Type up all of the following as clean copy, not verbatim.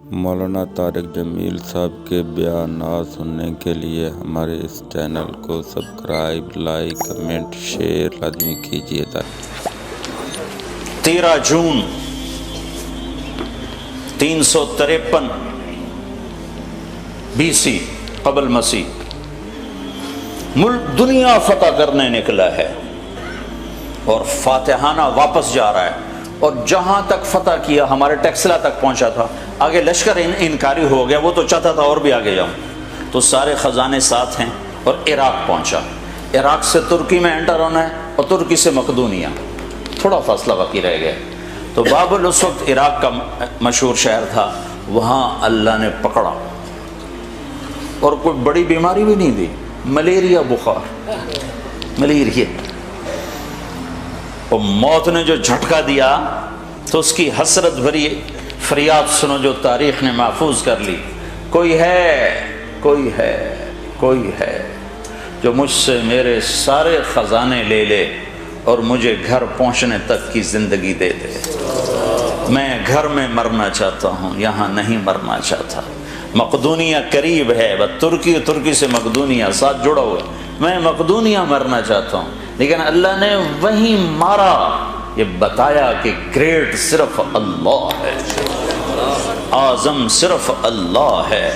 مولانا طارق جمیل صاحب کے بیانات سننے کے لیے ہمارے اس چینل کو سبسکرائب، لائک، کمنٹ، شیئر لازمی کیجیے 13 جون 353 BC قبل مسیح ملک دنیا فتح کرنے نکلا ہے اور فاتحانہ واپس جا رہا ہے، اور جہاں تک فتح کیا ہمارے ٹیکسلا تک پہنچا تھا، آگے لشکر انکاری ہو گیا، وہ تو چاہتا تھا اور بھی آگے جاؤں، تو سارے خزانے ساتھ ہیں اور عراق پہنچا۔ عراق سے ترکی میں انٹر ہونا ہے اور ترکی سے مقدونیہ، تھوڑا فاصلہ باقی رہ گیا۔ تو بابل اس وقت عراق کا مشہور شہر تھا، وہاں اللہ نے پکڑا اور کوئی بڑی بیماری بھی نہیں دی، ملیریا بخار، ملیریا، اور موت نے جو جھٹکا دیا تو اس کی حسرت بھری فریاد سنو جو تاریخ نے محفوظ کر لی۔ کوئی ہے جو مجھ سے میرے سارے خزانے لے لے اور مجھے گھر پہنچنے تک کی زندگی دے دے۔ میں گھر میں مرنا چاہتا ہوں، یہاں نہیں مرنا چاہتا۔ مقدونیہ قریب ہے، بس ترکی سے مقدونیہ ساتھ جڑا ہوا ہے، میں مقدونیہ مرنا چاہتا ہوں، لیکن اللہ نے وہیں مارا، یہ بتایا کہ گریٹ صرف اللہ ہے، اعظم صرف اللہ ہے،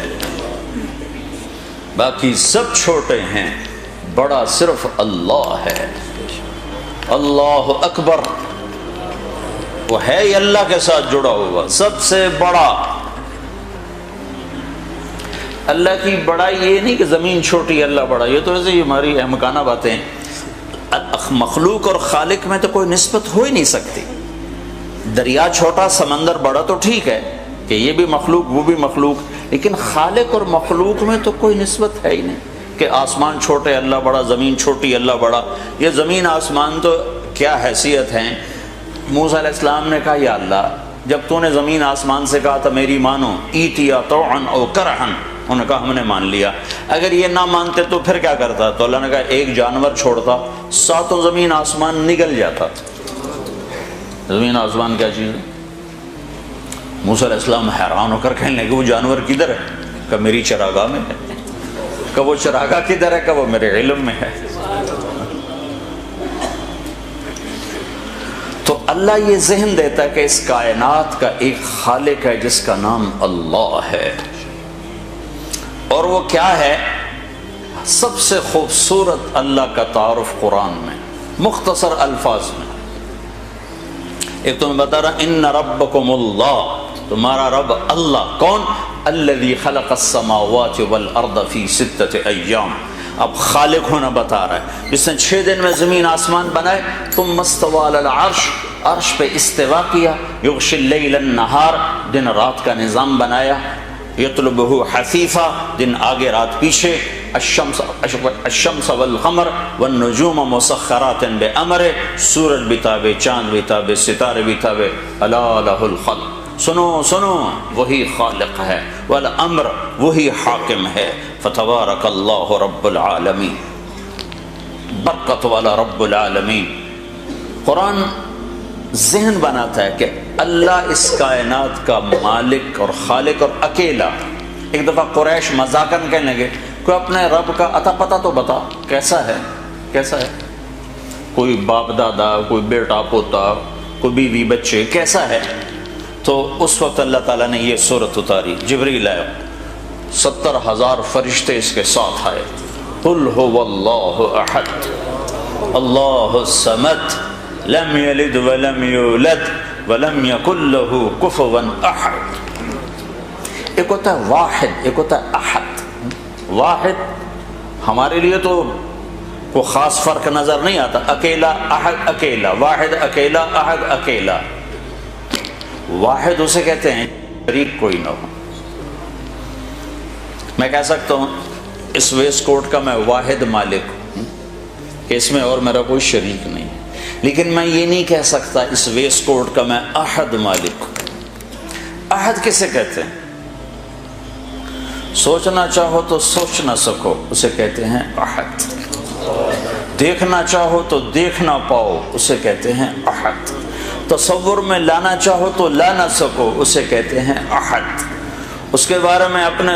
باقی سب چھوٹے ہیں، بڑا صرف اللہ ہے۔ اللہ اکبر، وہ ہے ہی اللہ کے ساتھ جڑا ہوا، سب سے بڑا۔ اللہ کی بڑائی یہ نہیں کہ زمین چھوٹی اللہ بڑا، یہ تو ایسے ہی ہماری احمقانہ باتیں ہیں۔ مخلوق اور خالق میں تو کوئی نسبت ہو ہی نہیں سکتی۔ دریا چھوٹا سمندر بڑا تو ٹھیک ہے کہ یہ بھی مخلوق وہ بھی مخلوق، لیکن خالق اور مخلوق میں تو کوئی نسبت ہے ہی نہیں کہ آسمان چھوٹے اللہ بڑا، زمین چھوٹی اللہ بڑا۔ یہ زمین آسمان تو کیا حیثیت ہیں۔ موسیٰ علیہ السلام نے کہا یا اللہ، جب تو نے زمین آسمان سے کہا تھا میری مانو، ایتیا طوعا او کرہن، انہوں نے کہا ہم نے مان لیا۔ اگر یہ نہ مانتے تو پھر کیا کرتا؟ تو اللہ نے کہا ایک جانور چھوڑتا، ساتوں زمین آسمان نگل جاتا۔ زمین آسمان کیا چیز ہے؟ موسیٰ علیہ السلام حیران ہو کر کہنے لگے وہ جانور کدھر ہے؟ کہ میری چراگاہ میں ہے۔ کہ وہ چراگاہ کدھر ہے؟ کہ وہ میرے علم میں ہے۔ تو اللہ یہ ذہن دیتا ہے کہ اس کائنات کا ایک خالق ہے جس کا نام اللہ ہے، اور وہ کیا ہے؟ سب سے خوبصورت اللہ کا تعارف قرآن میں مختصر الفاظ میں۔ ایک تو میں بتا رہا ان ربکم اللہ، تمہارا رب اللہ کون؟ الذی خلق السماوات والارض فی 6 ایام۔ اب خالق ہونا بتا رہا ہے، جس نے 6 دن میں زمین آسمان بنائے، ثم استوى علی العرش، عرش پہ استوا کیا، یغشی اللیل النہار، دن رات کا نظام بنایا، یطلبہ حثیثا، دن آگے رات پیچھے، الشمس والقمر والنجوم مسخرات بامرہ، سورج بھی تابع، چاند بھی تابع، ستارے بھی تابع، الا لہ الخلق، سنو وہی خالق ہے، والامر وہی حاکم ہے، فتبارک اللہ رب العالمین، برکت والا رب العالمین۔ قرآن ذہن بناتا ہے کہ اللہ اس کائنات کا مالک اور خالق اور اکیلا۔ ایک دفعہ قریش مذاقاً کہنے لگے کوئی اپنے رب کا عطا پتہ تو بتا، کیسا ہے؟ کوئی باپ دادا، کوئی بیٹا پوتا، کوئی بیوی بچے، کیسا ہے؟ تو اس وقت اللہ تعالیٰ نے یہ سورت اتاری، جبریل آئے، 70,000 فرشتے اس کے ساتھ آئے، قل هو اللہ احد اللہ الصمد لم یلد ولم یولد ولم یکن له کفوا احد۔ ایک ہوتا ہے واحد، ایک ہوتا ہے احد۔ واحد ہمارے لیے تو کوئی خاص فرق نظر نہیں آتا، اکیلا احد اکیلا، واحد اکیلا، احد اکیلا۔ واحد اسے کہتے ہیں شریک کوئی نہ ہو۔ میں کہہ سکتا ہوں اس ویسٹ کوٹ کا میں واحد مالک ہوں کہ اس میں اور میرا کوئی شریک نہیں، لیکن میں یہ نہیں کہہ سکتا اس ویسٹ کوٹ کا میں احد مالک ہوں۔ احد کسے کہتے ہیں؟ سوچنا چاہو تو سوچ نہ سکو، اسے کہتے ہیں احد۔ دیکھنا چاہو تو دیکھ نہ پاؤ، اسے کہتے ہیں احد۔ تصور میں لانا چاہو تو لا نہ سکو، اسے کہتے ہیں احد۔ اس کے بارے میں اپنے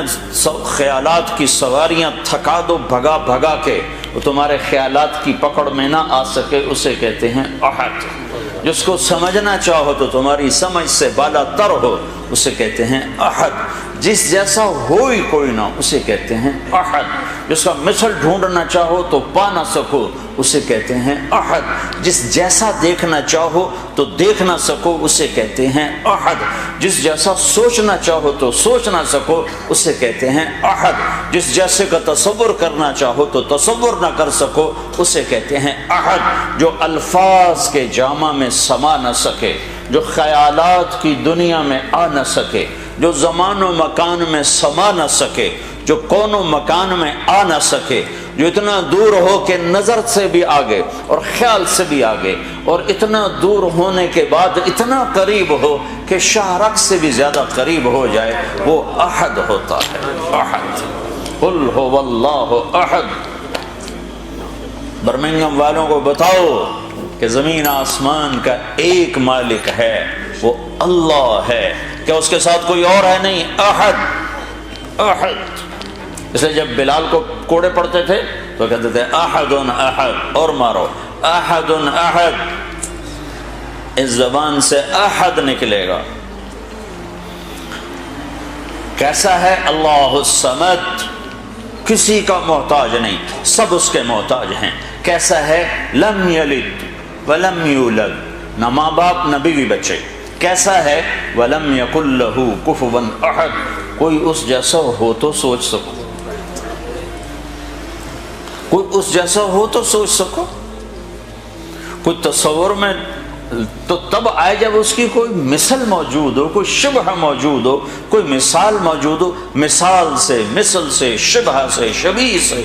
خیالات کی سواریاں تھکا دو بھگا بھگا کے، وہ تمہارے خیالات کی پکڑ میں نہ آ سکے، اسے کہتے ہیں احد۔ جس کو سمجھنا چاہو تو تمہاری سمجھ سے بالا تر ہو، اسے کہتے ہیں احد۔ جس جیسا ہو ہی کوئی نہ، اسے کہتے ہیں احد۔ جس کا مثل ڈھونڈنا چاہو تو پا نہ سکو، اسے کہتے ہیں احد۔ جس جیسا دیکھنا چاہو تو دیکھ نہ سکو، اسے کہتے ہیں احد۔ جس جیسا سوچنا چاہو تو سوچ نہ سکو، اسے کہتے ہیں احد۔ جس جیسے کا تصور کرنا چاہو تو تصور نہ کر سکو، اسے کہتے ہیں احد۔ جو الفاظ کے جامع میں سما نہ سکے، جو خیالات کی دنیا میں آ نہ سکے، جو زمان و مکان میں سما نہ سکے، جو کون و مکان میں آ نہ سکے، جو اتنا دور ہو کہ نظر سے بھی آگے اور خیال سے بھی آگے، اور اتنا دور ہونے کے بعد اتنا قریب ہو کہ شاہ رخ سے بھی زیادہ قریب ہو جائے، وہ احد ہوتا ہے۔ احد، قل هو اللہ احد۔ برمنگم والوں کو بتاؤ کہ زمین آسمان کا ایک مالک ہے، وہ اللہ ہے، کیا اس کے ساتھ کوئی اور ہے؟ نہیں، احد احد۔ اس لیے جب بلال کو کوڑے پڑتے تھے تو کہتے تھے احد احد، اور مارو احد احد، اس زبان سے احد نکلے گا۔ کیسا ہے؟ اللہ الصمد، کسی کا محتاج نہیں، سب اس کے محتاج ہیں۔ کیسا ہے؟ لم یلد ولم یولد، نہ ماں باپ نہ بیوی بچے۔ کیسا ہے؟ ولم یکن لہ کفوا احد، کوئی اس جیسا ہو تو سوچ سکو، کوئی اس جیسا ہو تو سوچ سکو۔ کوئی تصور میں تو تب آئے جب اس کی کوئی مثل موجود ہو، کوئی شبہ موجود ہو، کوئی مثال موجود ہو۔ مثال سے، مثل سے، شبہ سے، شبیہ سے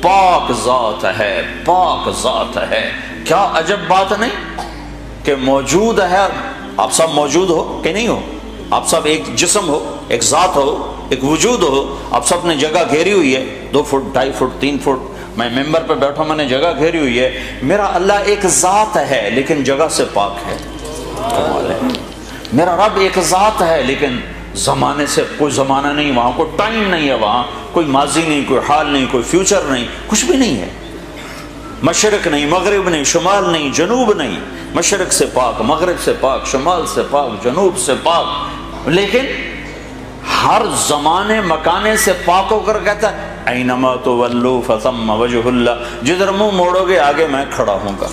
پاک ذات ہے، پاک ذات ہے۔ کیا عجب بات نہیں کہ موجود ہے، آپ سب موجود ہو کہ نہیں ہو، آپ سب ایک جسم ہو، ایک ذات ہو، ایک وجود ہو، آپ سب نے جگہ گھیری ہوئی ہے، 2 فٹ 2.5 فٹ 3 فٹ، میں ممبر پہ بیٹھا، میں نے جگہ گھیری ہوئی ہے۔ میرا اللہ ایک ذات ہے لیکن جگہ سے پاک ہے، کمال ہے۔ میرا رب ایک ذات ہے لیکن زمانے سے کوئی زمانہ نہیں، وہاں کوئی ٹائم نہیں ہے، وہاں کوئی ماضی نہیں، کوئی حال نہیں، کوئی فیوچر نہیں، کچھ بھی نہیں ہے۔ مشرق نہیں، مغرب نہیں، شمال نہیں، جنوب نہیں، مشرق سے پاک، مغرب سے پاک، شمال سے پاک، جنوب سے پاک، لیکن ہر زمانے مکانے سے پاک ہو کر کہتا ہے اینما تولوا فثم وجہ اللہ، جدھر منہ موڑو گے آگے میں کھڑا ہوں گا،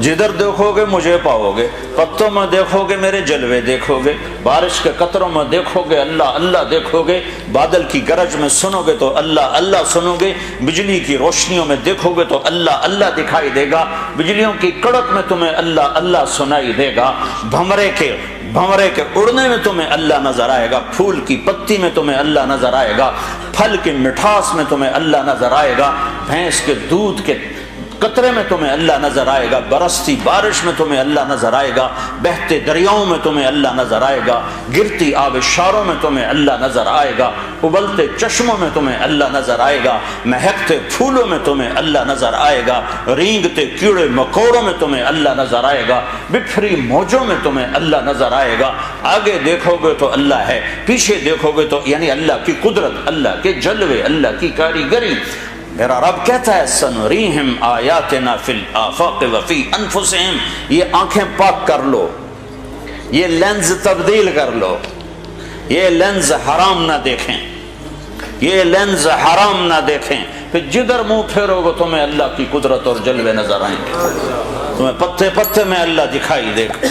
جدھر دیکھو گے مجھے پاؤ گے، پتوں میں دیکھو گے میرے جلوے دیکھو گے، بارش کے قطروں میں دیکھو گے اللہ اللہ دیکھو گے، بادل کی گرج میں سنو گے تو اللہ اللہ سنو گے، بجلی کی روشنیوں میں دیکھو گے تو اللہ اللہ دکھائی دے گا، بجلیوں کی کڑک میں تمہیں اللہ اللہ سنائی دے گا، بھنورے کے اڑنے میں تمہیں اللہ نظر آئے گا، پھول کی پتی میں تمہیں اللہ نظر آئے گا، پھل کی مٹھاس میں تمہیں اللہ نظر آئے گا، بھینس کے دودھ کے قطرے میں تمہیں اللہ نظر آئے گا، برستی بارش میں تمہیں اللہ نظر آئے گا، بہتے دریاؤں میں تمہیں اللہ نظر آئے گا، گرتی آبشاروں میں تمہیں اللہ نظر آئے گا، ابلتے چشموں میں تمہیں اللہ نظر آئے گا، مہکتے پھولوں میں تمہیں اللہ نظر آئے گا، رینگتے کیڑے مکوڑوں میں تمہیں اللہ نظر آئے گا، بپھری موجوں میں تمہیں اللہ نظر آئے گا۔ آگے دیکھو گے تو اللہ ہے، پیچھے دیکھو گے تو یعنی اللہ کی قدرت، اللہ کے جلوے، اللہ کی کاریگری۔ میرا رب کہتا ہے سنریہم آیاتنا فی الآفاق وفی انفسہم، یہ آنکھیں پاک کر لو، یہ لینز تبدیل کر لو، یہ لینز حرام نہ دیکھیں، یہ لینز حرام نہ دیکھیں، پھر جدھر منہ پھیرو گے تمہیں اللہ کی قدرت اور جلوے نظر آئیں گے، تمہیں پتے پتے میں اللہ دکھائی دے گا۔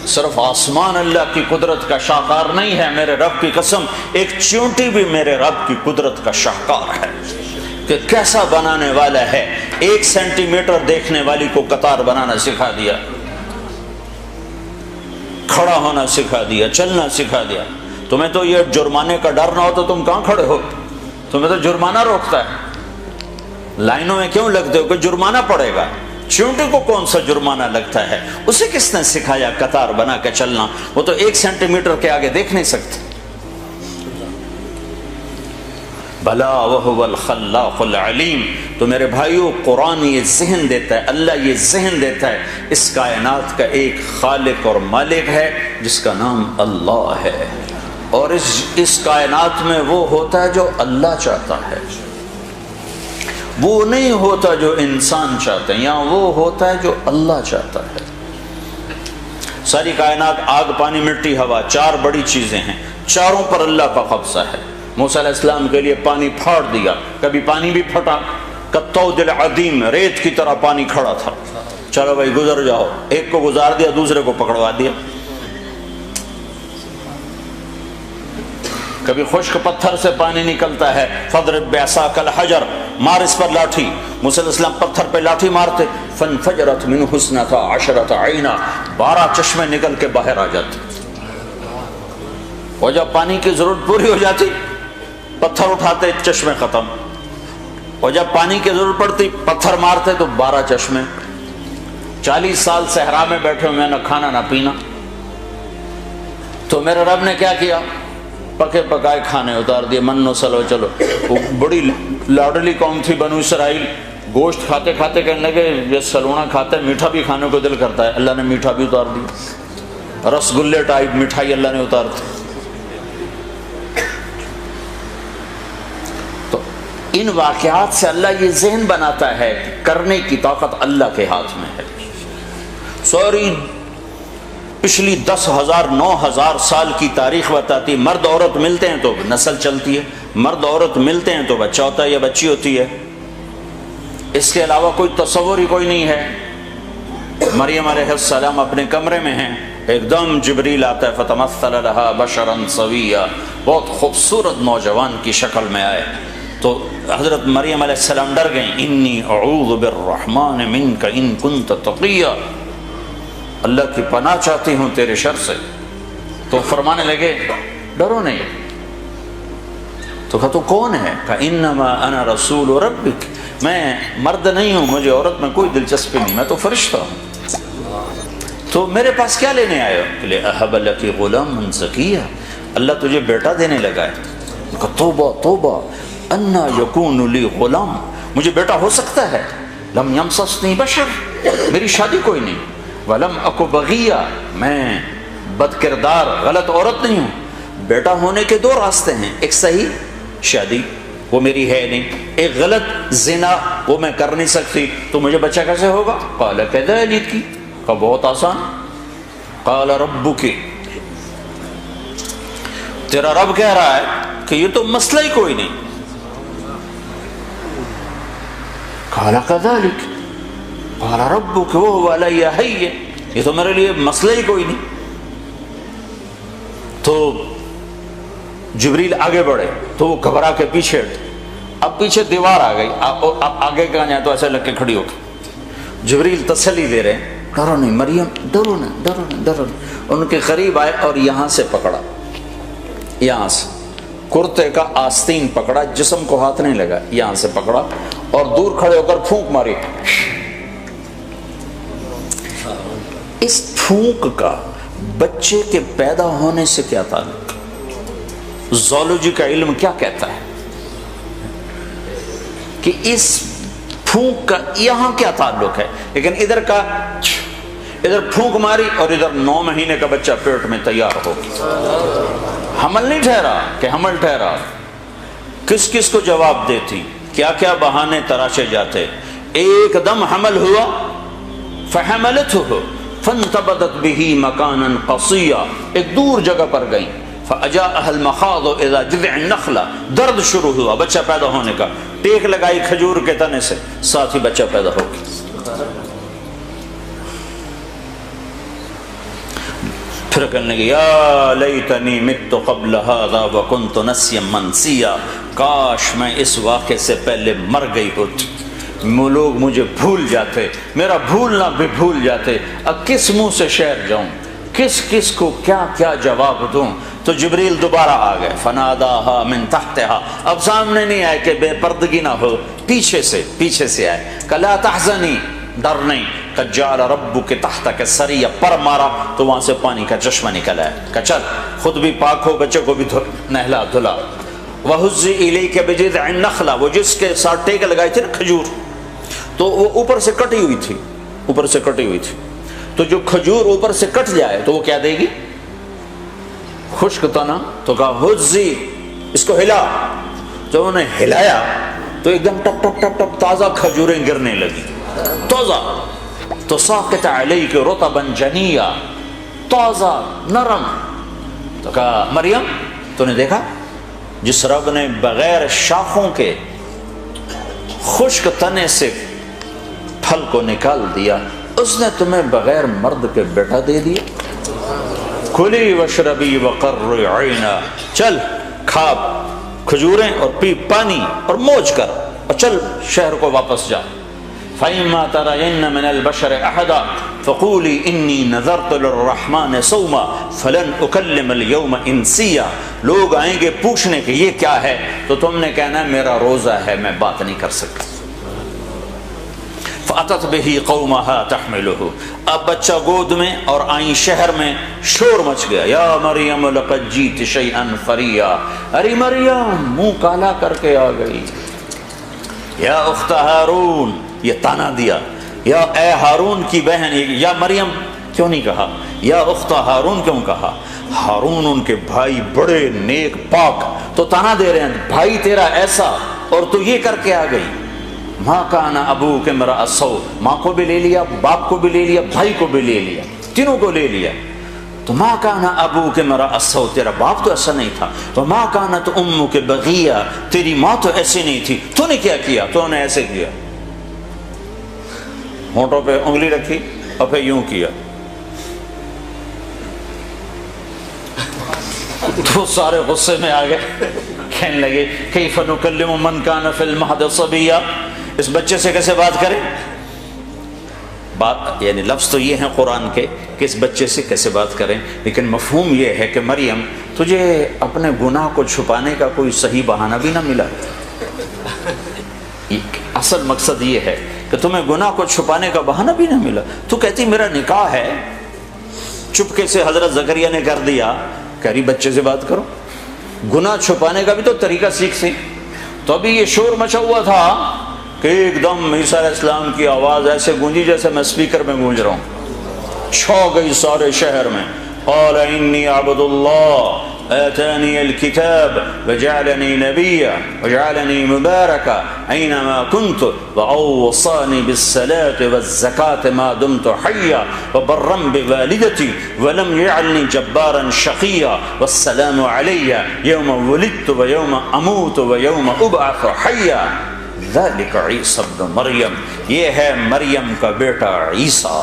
صرف آسمان اللہ کی قدرت کا شاہکار نہیں ہے، میرے رب کی قسم ایک چیونٹی بھی میرے رب کی قدرت کا شاہکار ہے کہ کیسا بنانے والا ہے۔ 1 سینٹی میٹر دیکھنے والی کو قطار بنانا سکھا دیا، کھڑا ہونا سکھا دیا، چلنا سکھا دیا۔ تمہیں تو یہ جرمانے کا ڈر نہ ہو تو تم کہاں کھڑے ہو؟ تمہیں تو جرمانہ روکتا ہے، لائنوں میں کیوں لگتے ہو کہ جرمانہ پڑے گا؟ چیونٹی کو کون سا جرمانہ لگتا ہے؟ اسے کس نے سکھایا قطار بنا کے چلنا؟ وہ تو 1 سینٹی میٹر کے آگے دیکھ نہیں سکتے۔ بلا وہو الخلاق العلیم، تو میرے بھائیوں قرآن یہ ذہن دیتا ہے، اللہ یہ ذہن دیتا ہے اس کائنات کا ایک خالق اور مالک ہے جس کا نام اللہ ہے، اور اس کائنات میں وہ ہوتا ہے جو اللہ چاہتا ہے، وہ نہیں ہوتا جو انسان چاہتے ہیں، یہاں وہ ہوتا ہے جو اللہ چاہتا ہے۔ ساری کائنات آگ پانی مٹی ہوا 4 بڑی چیزیں ہیں، چاروں پر اللہ کا قبضہ ہے۔ موسیٰ علیہ السلام کے لیے پانی پھاڑ دیا، کبھی پانی بھی پھٹا، کالطود العظیم، ریت کی طرح پانی کھڑا تھا، چلو بھائی گزر جاؤ، ایک کو گزار دیا دوسرے کو پکڑوا دیا۔ کبھی خشک پتھر سے پانی نکلتا ہے، فضرب بعصاک الحجر، مار اس پر لاٹھی، موسیٰ علیہ السلام پتھر پہ لاٹھی مارتے، فانفجرت منہ اثنتا عشرۃ عینا، 12 چشمے نکل کے باہر آ جاتے، اور جب پانی کی ضرورت پوری ہو جاتی پتھر اٹھاتے، چشمے ختم، اور جب پانی کی ضرورت پڑتی پتھر مارتے تو 12 چشمے۔ 40 سال صحرا میں بیٹھے ہوئے، نہ کھانا نہ پینا، تو میرے رب نے کیا کیا؟ پکے پکائے کھانے اتار دیے، من و سلو چلو۔ وہ بڑی لاڈلی قوم تھی بنو اسرائیل، گوشت کھاتے کھاتے کہنے لگے یہ سلونا کھاتے ہیں، میٹھا بھی کھانے کو دل کرتا ہے، اللہ نے میٹھا بھی اتار دیا، رس گلے ٹائپ مٹھائی اللہ نے اتار دی۔ تو ان واقعات سے اللہ یہ ذہن بناتا ہے کہ کرنے کی طاقت اللہ کے ہاتھ میں ہے۔ سوری پچھلی 10,000 9,000 سال کی تاریخ بتاتی، مرد عورت ملتے ہیں تو نسل چلتی ہے، مرد عورت ملتے ہیں تو بچہ ہوتا ہے یا بچی ہوتی ہے، اس کے علاوہ کوئی تصور ہی کوئی نہیں ہے۔ مریم علیہ السلام اپنے کمرے میں ہیں، ایک دم جبریل آتا ہے، فتمثل لها بشرا سویا، بہت خوبصورت نوجوان کی شکل میں آئے، تو حضرت مریم علیہ السلام ڈر گئیں، انی اعوذ بالرحمن منک ان کنت تقیا، اللہ کی پناہ چاہتی ہوں تیرے شر سے۔ تو فرمانے لگے ڈرو نہیں، تو کہا تو کون ہے؟ کہا انما انا رسول ربک، میں مرد نہیں ہوں، مجھے عورت میں کوئی دلچسپی نہیں، میں تو فرشتہ ہوں، تو میرے پاس کیا لینے آئے ہو؟ کہ اہب لک غلام زکیہ، اللہ تجھے بیٹا دینے لگا ہے۔ کہا توبہ توبہ، انا یکون لی غلام، مجھے بیٹا ہو سکتا ہے؟ لم یمسسنی بشر، میری شادی کوئی نہیں، ولم اکو بغیہ، میں بد کردار غلط عورت نہیں ہوں۔ بیٹا ہونے کے 2 راستے ہیں، ایک صحیح شادی وہ میری ہے نہیں، ایک غلط زنا وہ میں کر نہیں سکتی، تو مجھے بچہ کیسے ہوگا؟ قال کذلک، کہا بہت آسان، قال ربک، تیرا رب کہہ رہا ہے کہ یہ تو مسئلہ ہی کوئی نہیں۔ قال کذلک قال ربک وهو علی حی، یہ تو میرے لیے مسئلہ ہی کوئی نہیں۔ تو جبریل آگے بڑھے تو وہ گھبرا کے پیچھے ہٹے، اب پیچھے دیوار آ گئی، اب آگے کہاں جائیں تو ایسے لگ کے کھڑی ہو گئی۔ جبریل تسلی دے رہے ہیں، ڈرو نہیں مریم، ڈرو نہیں ڈرو نہیں ڈرو نہیں۔ ان کے قریب آئے اور یہاں سے پکڑا، یہاں سے کرتے کا آستین پکڑا، جسم کو ہاتھ نہیں لگا، یہاں سے پکڑا اور دور کھڑے ہو کر پھونک ماری۔ اس پھونک کا بچے کے پیدا ہونے سے کیا تعلق؟ زولوجی کا علم کیا کہتا ہے کہ اس پھونک کا یہاں کیا تعلق ہے؟ لیکن ادھر کا، ادھر پھونک ماری اور ادھر 9 مہینے کا بچہ پیٹ میں تیار ہو گیا۔ حمل نہیں ٹھہرا کہ حمل ٹھہرا، کس کس کو جواب دیتی، کیا کیا بہانے تراشے جاتے، ایک دم حمل ہوا، فحملته فانتبذت به مکانا قصیا، ایک دور جگہ پر گئی، فاجاءها المخاض اذا جذع النخلہ، درد شروع ہوا بچہ پیدا ہونے کا، ٹیک لگائی کھجور کے تنے سے، ساتھ ہی بچہ پیدا ہو گیا۔ پھر کہنے لگی یا لیتنی مت قبل هذا وکنت نسیا منسیا، کاش میں اس واقعے سے پہلے مر گئی ہوتی، لوگ مجھے بھول جاتے، میرا بھولنا بھی بھول جاتے، اب کس منہ سے شہر جاؤں، کس کس کو کیا کیا جواب دوں۔ تو جبریل دوبارہ آ گئے، فناداها من تحتها، اب سامنے نہیں آئے کہ بے پردگی نہ ہو، پیچھے سے آئے، کہ لا تحزنی، ڈر نہیں، قد جعل ربک تحتک سریا، پر مارا تو وہاں سے پانی کا چشمہ نکل آیا، کہ چل خود بھی پاک ہو، بچے کو بھی نہلا دھلا۔ وَهُزِّ إِلَيْكَ بِجِذْعِ النَّخْلَةِ، وہ جس کے ساتھ ٹیک لگائی تھی نا کھجور، تو وہ اوپر سے کٹی ہوئی تھی، اوپر سے کٹی ہوئی تھی، تو جو کھجور اوپر سے کٹ جائے تو وہ کیا دے گی؟ خشک تنا۔ تو کہا ہزی، اس کو ہلا۔ جب انہوں نے ہلایا تو ایک دم ٹپ ٹپ ٹپ ٹپ تازہ کھجوریں گرنے لگی، تازہ۔ تو ساقط علیک رطبا جنیا، تازہ نرم۔ تو کہا مریم تو نے دیکھا جس رب نے بغیر شاخوں کے خشک تنے سے پھل کو نکال دیا، اس نے تمہیں بغیر مرد کے بیٹا دے دیا۔ کلی وشربی وقرری عینا، چل کھا کھجوریں اور پی پانی اور موج کر اور چل شہر کو واپس جا۔ فَإِمَّا تَرَيِنَّ مِنَ الْبَشَرِ أَحَدًا فَقُولِي إِنِّي نَذَرْتُ لِلرَّحْمَنِ صَوْمًا فَلَنْ أُكَلِّمَ الْيَوْمَ إِنسِيًّا، لوگ آئیں گے پوچھنے کہ یہ کیا ہے تو تم نے کہنا میرا روزہ ہے، میں بات نہیں کر سکتا۔ فَأَتَتْ بِهِ قَوْمَهَا تَحْمِلُهُ، اب بچہ گود میں اور آئیں شہر میں، شور مچ گیا، یا مریم لقد جیت شیئا فریا، ارے مریم منہ کالا کر کے آ گئی، یا اخت ہارون، یہ تانا دیا، یا اے ہارون کی بہن، یا مریم کیوں نہیں کہا، یا اخت ہارون کیوں کہا؟ ہارون ان کے بھائی بڑے نیک پاک، تو تانا دے رہے ہیں بھائی تیرا ایسا اور تو یہ کر کے آ گئی۔ ماں کان ابوک امرأ سوء، ماں کو بھی لے لیا، باپ کو بھی لے لیا، بھائی کو بھی لے لیا، تینوں کو لے لیا۔ تو ماں کان ابوک امرأ سوء، تیرا باپ تو ایسا نہیں تھا، وما کانت امک بغیہ، تیری ماں تو ایسی نہیں تھی، تو نے کیا کیا؟ تو نے ایسے کیا، ہونٹوں پہ انگلی رکھی اور پھر یوں کیا۔ تو سارے غصے میں آ گئے، کہنے لگے کیف نکلم من کان فی المہد صبیا، اس بچے سے کیسے بات کریں؟ بات یعنی لفظ تو یہ ہیں قرآن کے کہ اس بچے سے کیسے بات کریں، لیکن مفہوم یہ ہے کہ مریم تجھے اپنے گناہ کو چھپانے کا کوئی صحیح بہانہ بھی نہ ملا۔ اصل مقصد یہ ہے کہ تمہیں گناہ کو چھپانے کا بہانہ بھی نہ ملا۔ تو کہتی میرا نکاح ہے، چپکے سے حضرت زکریا نے کر دیا، کہہ رہی بچے سے بات کرو۔ گناہ چھپانے کا بھی تو طریقہ سیکھ سی۔ تو ابھی یہ شور مچا ہوا تھا کہ ایک دم عیسیٰ علیہ السلام کی آواز ایسے گونجی جیسے میں سپیکر میں گونج رہا ہوں، چھا گئی سارے شہر میں۔ قال انی عبد اللہ آتانی الکتاب وجعلنی نبیا وجعلنی مبارکا اینما کنت واوصانی بالصلاة والزکاة ما دمت حیا وبرا بوالدتی ولم یجعلنی جبارا شقیا والسلام علی یوم ولدت ویوم اموت ویوم ابعث حیا ذلک عیسی ابن مریم، یہ ہے مریم کا بیٹا عیسیٰ،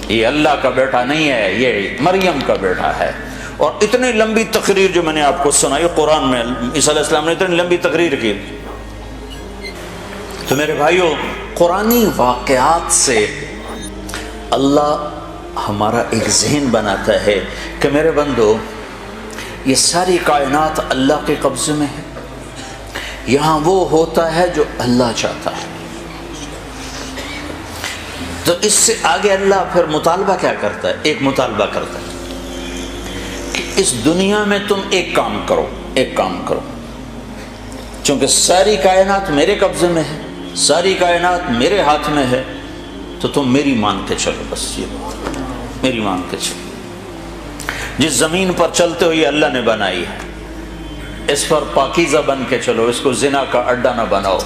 یہ اللہ کا بیٹا نہیں ہے، یہ مریم کا بیٹا ہے۔ اور اتنی لمبی تقریر جو میں نے آپ کو سنائی قرآن میں، عیسیٰ علیہ السلام نے اتنی لمبی تقریر کی۔ تو میرے بھائیوں، قرآنی واقعات سے اللہ ہمارا ایک ذہن بناتا ہے کہ میرے بندو یہ ساری کائنات اللہ کے قبضے میں ہے، یہاں وہ ہوتا ہے جو اللہ چاہتا ہے۔ تو اس سے آگے اللہ پھر مطالبہ کیا کرتا ہے؟ ایک مطالبہ کرتا ہے کہ اس دنیا میں تم ایک کام کرو، ایک کام کرو، چونکہ ساری کائنات میرے قبضے میں ہے، ساری کائنات میرے ہاتھ میں ہے، تو تم میری مان کے چلو، بس یہ میری مان کے چلو۔ جس زمین پر چلتے ہو یہ اللہ نے بنائی ہے، اس پر پاکیزہ بن کے چلو، اس کو زنا کا اڈا نہ بناؤ،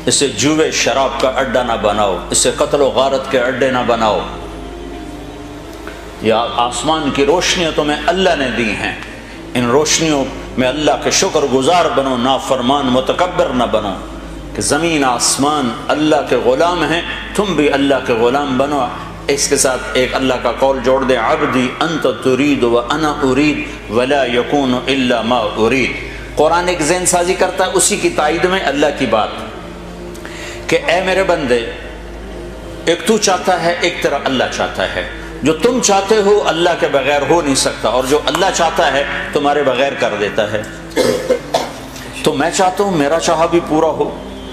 اسے جوے شراب کا اڈا نہ بناؤ، اسے قتل و غارت کے اڈے نہ بناؤ۔ یا آسمان کی روشنیاں تمہیں اللہ نے دی ہیں، ان روشنیوں میں اللہ کے شکر گزار بنو، نافرمان متکبر نہ بنو، کہ زمین آسمان اللہ کے غلام ہیں، تم بھی اللہ کے غلام بنو۔ اس کے ساتھ ایک اللہ کا قول جوڑ دیں، عبدی انت ترید و انا ارید ولا یکون الا ما ارید۔ قرآن ایک ذہن سازی کرتا ہے اسی کی تائید میں اللہ کی بات کہ اے میرے بندے، ایک تو چاہتا ہے، ایک تیرا اللہ چاہتا ہے، جو تم چاہتے ہو اللہ کے بغیر ہو نہیں سکتا، اور جو اللہ چاہتا ہے تمہارے بغیر کر دیتا ہے۔ تو میں چاہتا ہوں میرا چاہا بھی پورا ہو،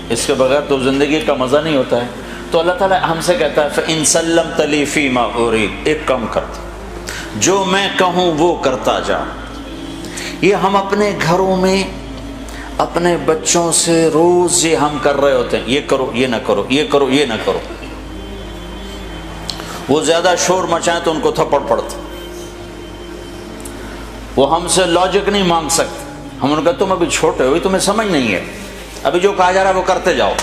اس کے بغیر تو زندگی کا مزہ نہیں ہوتا ہے۔ تو اللہ تعالیٰ ہم سے کہتا ہے فَإِن سَلَّمْتَ لِي فِي مَا أُرِيدُ، ایک کام کرتا، جو میں کہوں وہ کرتا جا، یہ ہم اپنے گھروں میں اپنے بچوں سے روز یہ ہم کر رہے ہوتے ہیں، یہ کرو یہ نہ کرو، یہ کرو یہ نہ کرو. وہ زیادہ شور مچائیں تو ان کو تھپڑ پڑتا. وہ ہم سے لاجک نہیں مانگ سکتے. ہم ان کا تم ابھی چھوٹے ہو، تمہیں سمجھ نہیں ہے، ابھی جو کہا جا رہا ہے وہ کرتے جاؤ.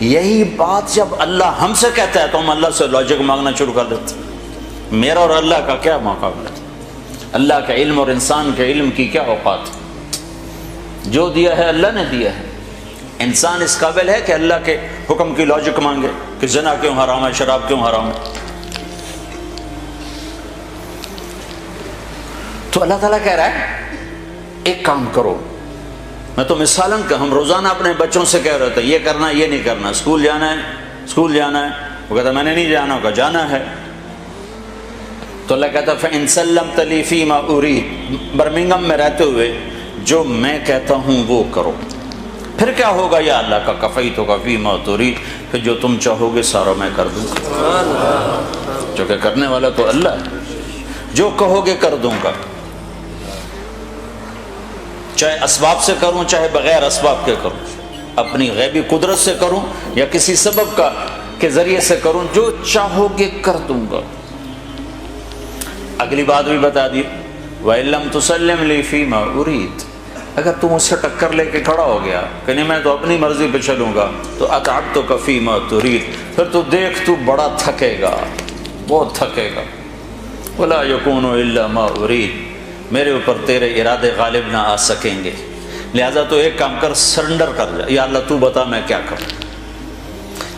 یہی بات جب اللہ ہم سے کہتا ہے تو ہم اللہ سے لاجک مانگنا شروع کر دیتے. میرا اور اللہ کا کیا مقابلہ ہے؟ اللہ کا علم اور انسان کے علم کی کیا اوقات ہے؟ جو دیا ہے اللہ نے دیا ہے. انسان اس قابل ہے کہ اللہ کے حکم کی لاجک مانگے کہ زنا کیوں حرام ہے، شراب کیوں حرام ہے؟ تو اللہ تعالیٰ کہہ رہا ہے ایک کام کرو. میں تو مثالاً کہ ہم روزانہ اپنے بچوں سے کہہ رہے تھے یہ کرنا یہ نہیں کرنا، اسکول جانا ہے اسکول جانا ہے، وہ کہتا میں نے نہیں جانا ہوگا، جانا ہے. تو اللہ کہتا فَإِن سَلَّمْتَ لِي فِي مَا أُرِيدُ، برمنگم میں رہتے ہوئے جو میں کہتا ہوں وہ کرو. پھر کیا ہوگا یا اللہ کا کفیتک فی ما ترید، پھر جو تم چاہو گے سارا میں کر دوں گا، جو کہ کرنے والا تو اللہ ہے. جو کہو گے کر دوں گا، چاہے اسباب سے کروں چاہے بغیر اسباب کے کروں، اپنی غیبی قدرت سے کروں یا کسی سبب کا کے ذریعے سے کروں، جو چاہو گے کر دوں گا. اگلی بات بھی بتا دی وَإِن لَمْ تُسَلِّمْ لِي فِي مَا أُرِيدُ، اگر تم اس سے ٹکر لے کے کھڑا ہو گیا کہ نہیں میں تو اپنی مرضی پہ چلوں گا، تو أَتْعَبْتُكَ فِي مَا تُرِيدُ، پھر تو دیکھ تو بڑا تھکے گا، بہت تھکے گا. وَلَا يَكُونُ إِلَّا مَا أُرِيدُ، میرے اوپر تیرے ارادے غالب نہ آ سکیں گے. لہٰذا تو ایک کام کر، سرنڈر کر جا، یا اللہ تو بتا میں کیا کروں.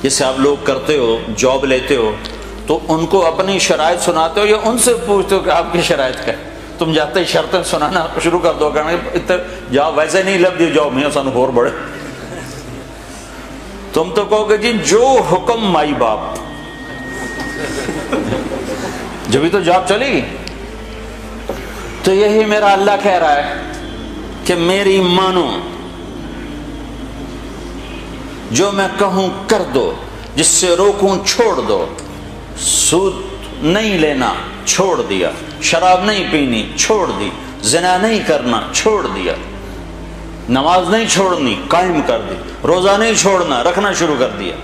جیسے آپ لوگ کرتے ہو، جاب لیتے ہو تو ان کو اپنی شرائط سناتے ہو یا ان سے پوچھتے ہو کہ آپ کی شرائط کیا؟ تم جاتے ہی شرطیں سنانا شروع کر دو، کہنا جاؤ ویسے نہیں لب دی جاؤ میاں سانو ہور بڑے. تم تو کہو گے جی جو حکم مائی باپ، جبھی تو جاب چلے گی. تو یہی میرا اللہ کہہ رہا ہے کہ میری مانو، جو میں کہوں کر دو، جس سے روکوں چھوڑ دو. سود نہیں لینا چھوڑ دیا، شراب نہیں پینی چھوڑ دی، زنا نہیں کرنا چھوڑ دیا، نماز نہیں چھوڑنی قائم کر دی، روزہ نہیں چھوڑنا رکھنا شروع کر دیا،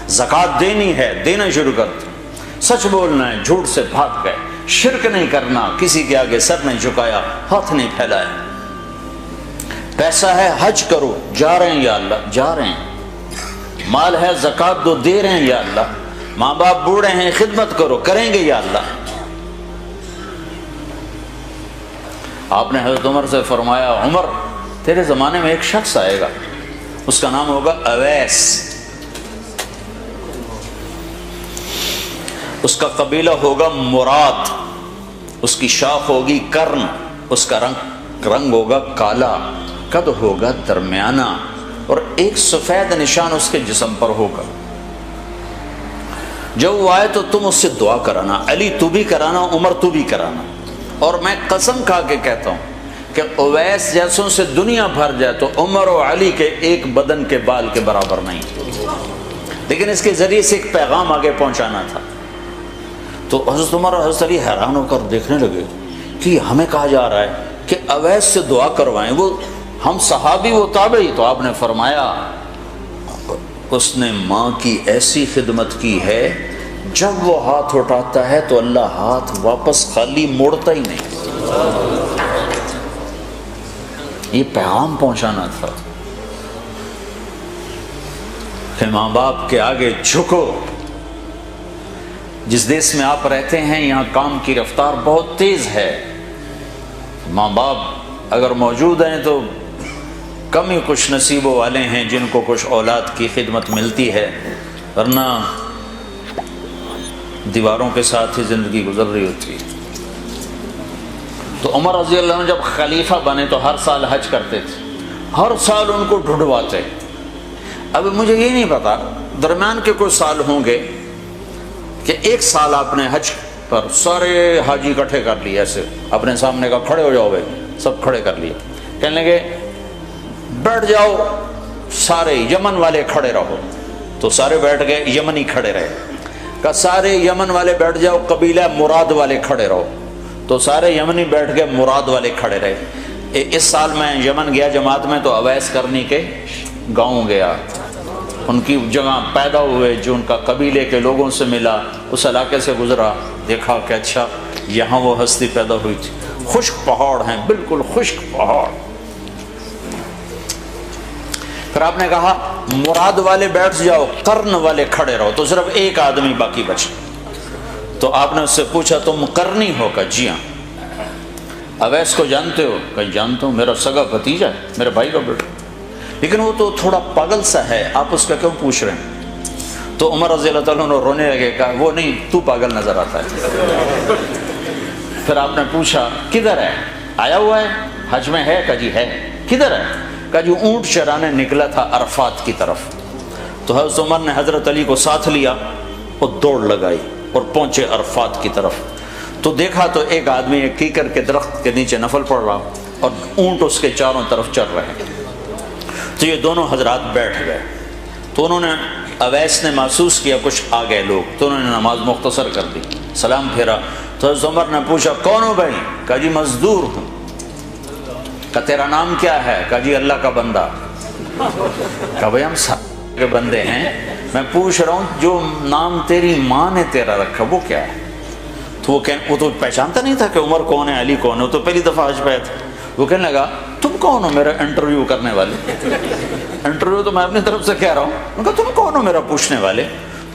زکوٰۃ دینی ہے دینا شروع کر دیا، سچ بولنا ہے جھوٹ سے بھاگ گئے، شرک نہیں کرنا، کسی کے آگے سر نہیں جھکایا، ہاتھ نہیں پھیلایا. پیسہ ہے حج کرو، جا رہے ہیں یا اللہ جا رہے ہیں. مال ہے زکوٰۃ دو، دے رہے ہیں یا اللہ. ماں باپ بوڑھے ہیں خدمت کرو، کریں گے یا اللہ. آپ نے حضرت عمر سے فرمایا عمر تیرے زمانے میں ایک شخص آئے گا، اس کا نام ہوگا اویس، اس کا قبیلہ ہوگا مراد، اس کی شاخ ہوگی کرن، اس کا رنگ ہوگا کالا، قد ہوگا درمیانہ، اور ایک سفید نشان اس کے جسم پر ہوگا. جب وہ آئے تو تم اس سے دعا کرانا، علی تو بھی کرانا، عمر تو بھی کرانا. اور میں قسم کھا کے کہتا ہوں کہ اویس جیسوں سے دنیا بھر جائے تو عمر و علی کے ایک بدن کے بال کے برابر نہیں، لیکن اس کے ذریعے سے ایک پیغام آگے پہنچانا تھا. تو حضرت عمر اور حضرت علی حیران ہو کر دیکھنے لگے کہ ہمیں کہا جا رہا ہے کہ اویس سے دعا کروائیں، وہ ہم صحابی وہ تابعی. تو آپ نے فرمایا اس نے ماں کی ایسی خدمت کی ہے، جب وہ ہاتھ اٹھاتا ہے تو اللہ ہاتھ واپس خالی موڑتا ہی نہیں. یہ پیغام پہنچانا تھا کہ ماں باپ کے آگے جھکو. جس دیش میں آپ رہتے ہیں یہاں کام کی رفتار بہت تیز ہے. ماں باپ اگر موجود ہیں تو کم ہی خوش نصیبوں والے ہیں جن کو کچھ اولاد کی خدمت ملتی ہے، ورنہ دیواروں کے ساتھ ہی زندگی گزر رہی ہوتی ہے. تو عمر رضی اللہ عنہ جب خلیفہ بنے تو ہر سال حج کرتے تھے، ہر سال ان کو ڈھونڈواتے. اب مجھے یہ نہیں پتا درمیان کے کوئی سال ہوں گے کہ ایک سال آپ نے حج پر سارے حاجی اکٹھے کر لیے، ایسے اپنے سامنے کا کھڑے ہو جاؤ بھائی، سب کھڑے کر لیے. کہنے لگے بیٹھ جاؤ، سارے یمن والے کھڑے رہو، تو سارے بیٹھ گئے، یمنی کھڑے رہے. کہ سارے یمن والے بیٹھ جاؤ، قبیلہ مراد والے کھڑے رہو، تو سارے یمنی بیٹھ گئے، مراد والے کھڑے رہے. اس سال میں یمن گیا جماعت میں، تو اویس کرنی کے گاؤں گیا، ان کی جگہ پیدا ہوئے، جو ان کا قبیلے کے لوگوں سے ملا، اس علاقے سے گزرا، دیکھا کہ اچھا یہاں وہ ہستی پیدا ہوئی تھی۔ خشک پہاڑ ہیں، بالکل خشک پہاڑ۔ پھر آپ نے کہا مراد والے بیٹھ جاؤ، قرن والے کھڑے رہو، تو صرف ایک آدمی باقی بچا۔ تو آپ نے اس سے پوچھا تم قرنی ہو؟ کہ جی ہاں۔ اویس کو جانتے ہو؟ کہ جانتا ہوں، میرا سگا بھتیجا ہے، میرے بھائی کا بیٹا، لیکن وہ تو تھوڑا پاگل سا ہے، آپ اس کا کیوں پوچھ رہے ہیں؟ تو عمر رضی اللہ تعالیٰ عنہ رونے لگے، کہا وہ نہیں، تو پاگل نظر آتا ہے۔ پھر آپ نے پوچھا کدھر ہے؟ آیا ہوا ہے حج میں ہے؟ کہ جی ہے۔ کدھر ہے؟ کہ جو اونٹ چرانے نکلا تھا عرفات کی طرف۔ تو حضرت عمر نے حضرت علی کو ساتھ لیا اور دوڑ لگائی اور پہنچے عرفات کی طرف۔ تو دیکھا تو ایک آدمی ایک کیکر کے درخت کے نیچے نفل پڑھ رہا اور اونٹ اس کے چاروں طرف چل رہے ہیں۔ تو یہ دونوں حضرات بیٹھ گئے، تو انہوں نے، اویس نے محسوس کیا کچھ آ گئے لوگ، تو انہوں نے نماز مختصر کر دی، سلام پھیرا۔ تو حضرت عمر نے پوچھا کون ہو بھائی؟ کہا جی مزدور ہوں۔ کہا تیرا نام کیا ہے؟ کہا جی اللہ کا بندہ۔ کہا بھائی ہم سب کے بندے ہیں، میں پوچھ رہا ہوں جو نام تیری ماں نے تیرا رکھا وہ کیا ہے؟ تو وہ تو پہچانتا نہیں تھا کہ عمر کون ہے، علی کون ہے، وہ تو پہلی دفعہ حج پہ آیا تھا۔ وہ کہنے لگا تم کون ہو میرا انٹرویو کرنے والے؟ انٹرویو تو میں اپنی طرف سے کہہ رہا ہوں۔ میں کہا تم کون ہو میرا پوچھنے والے؟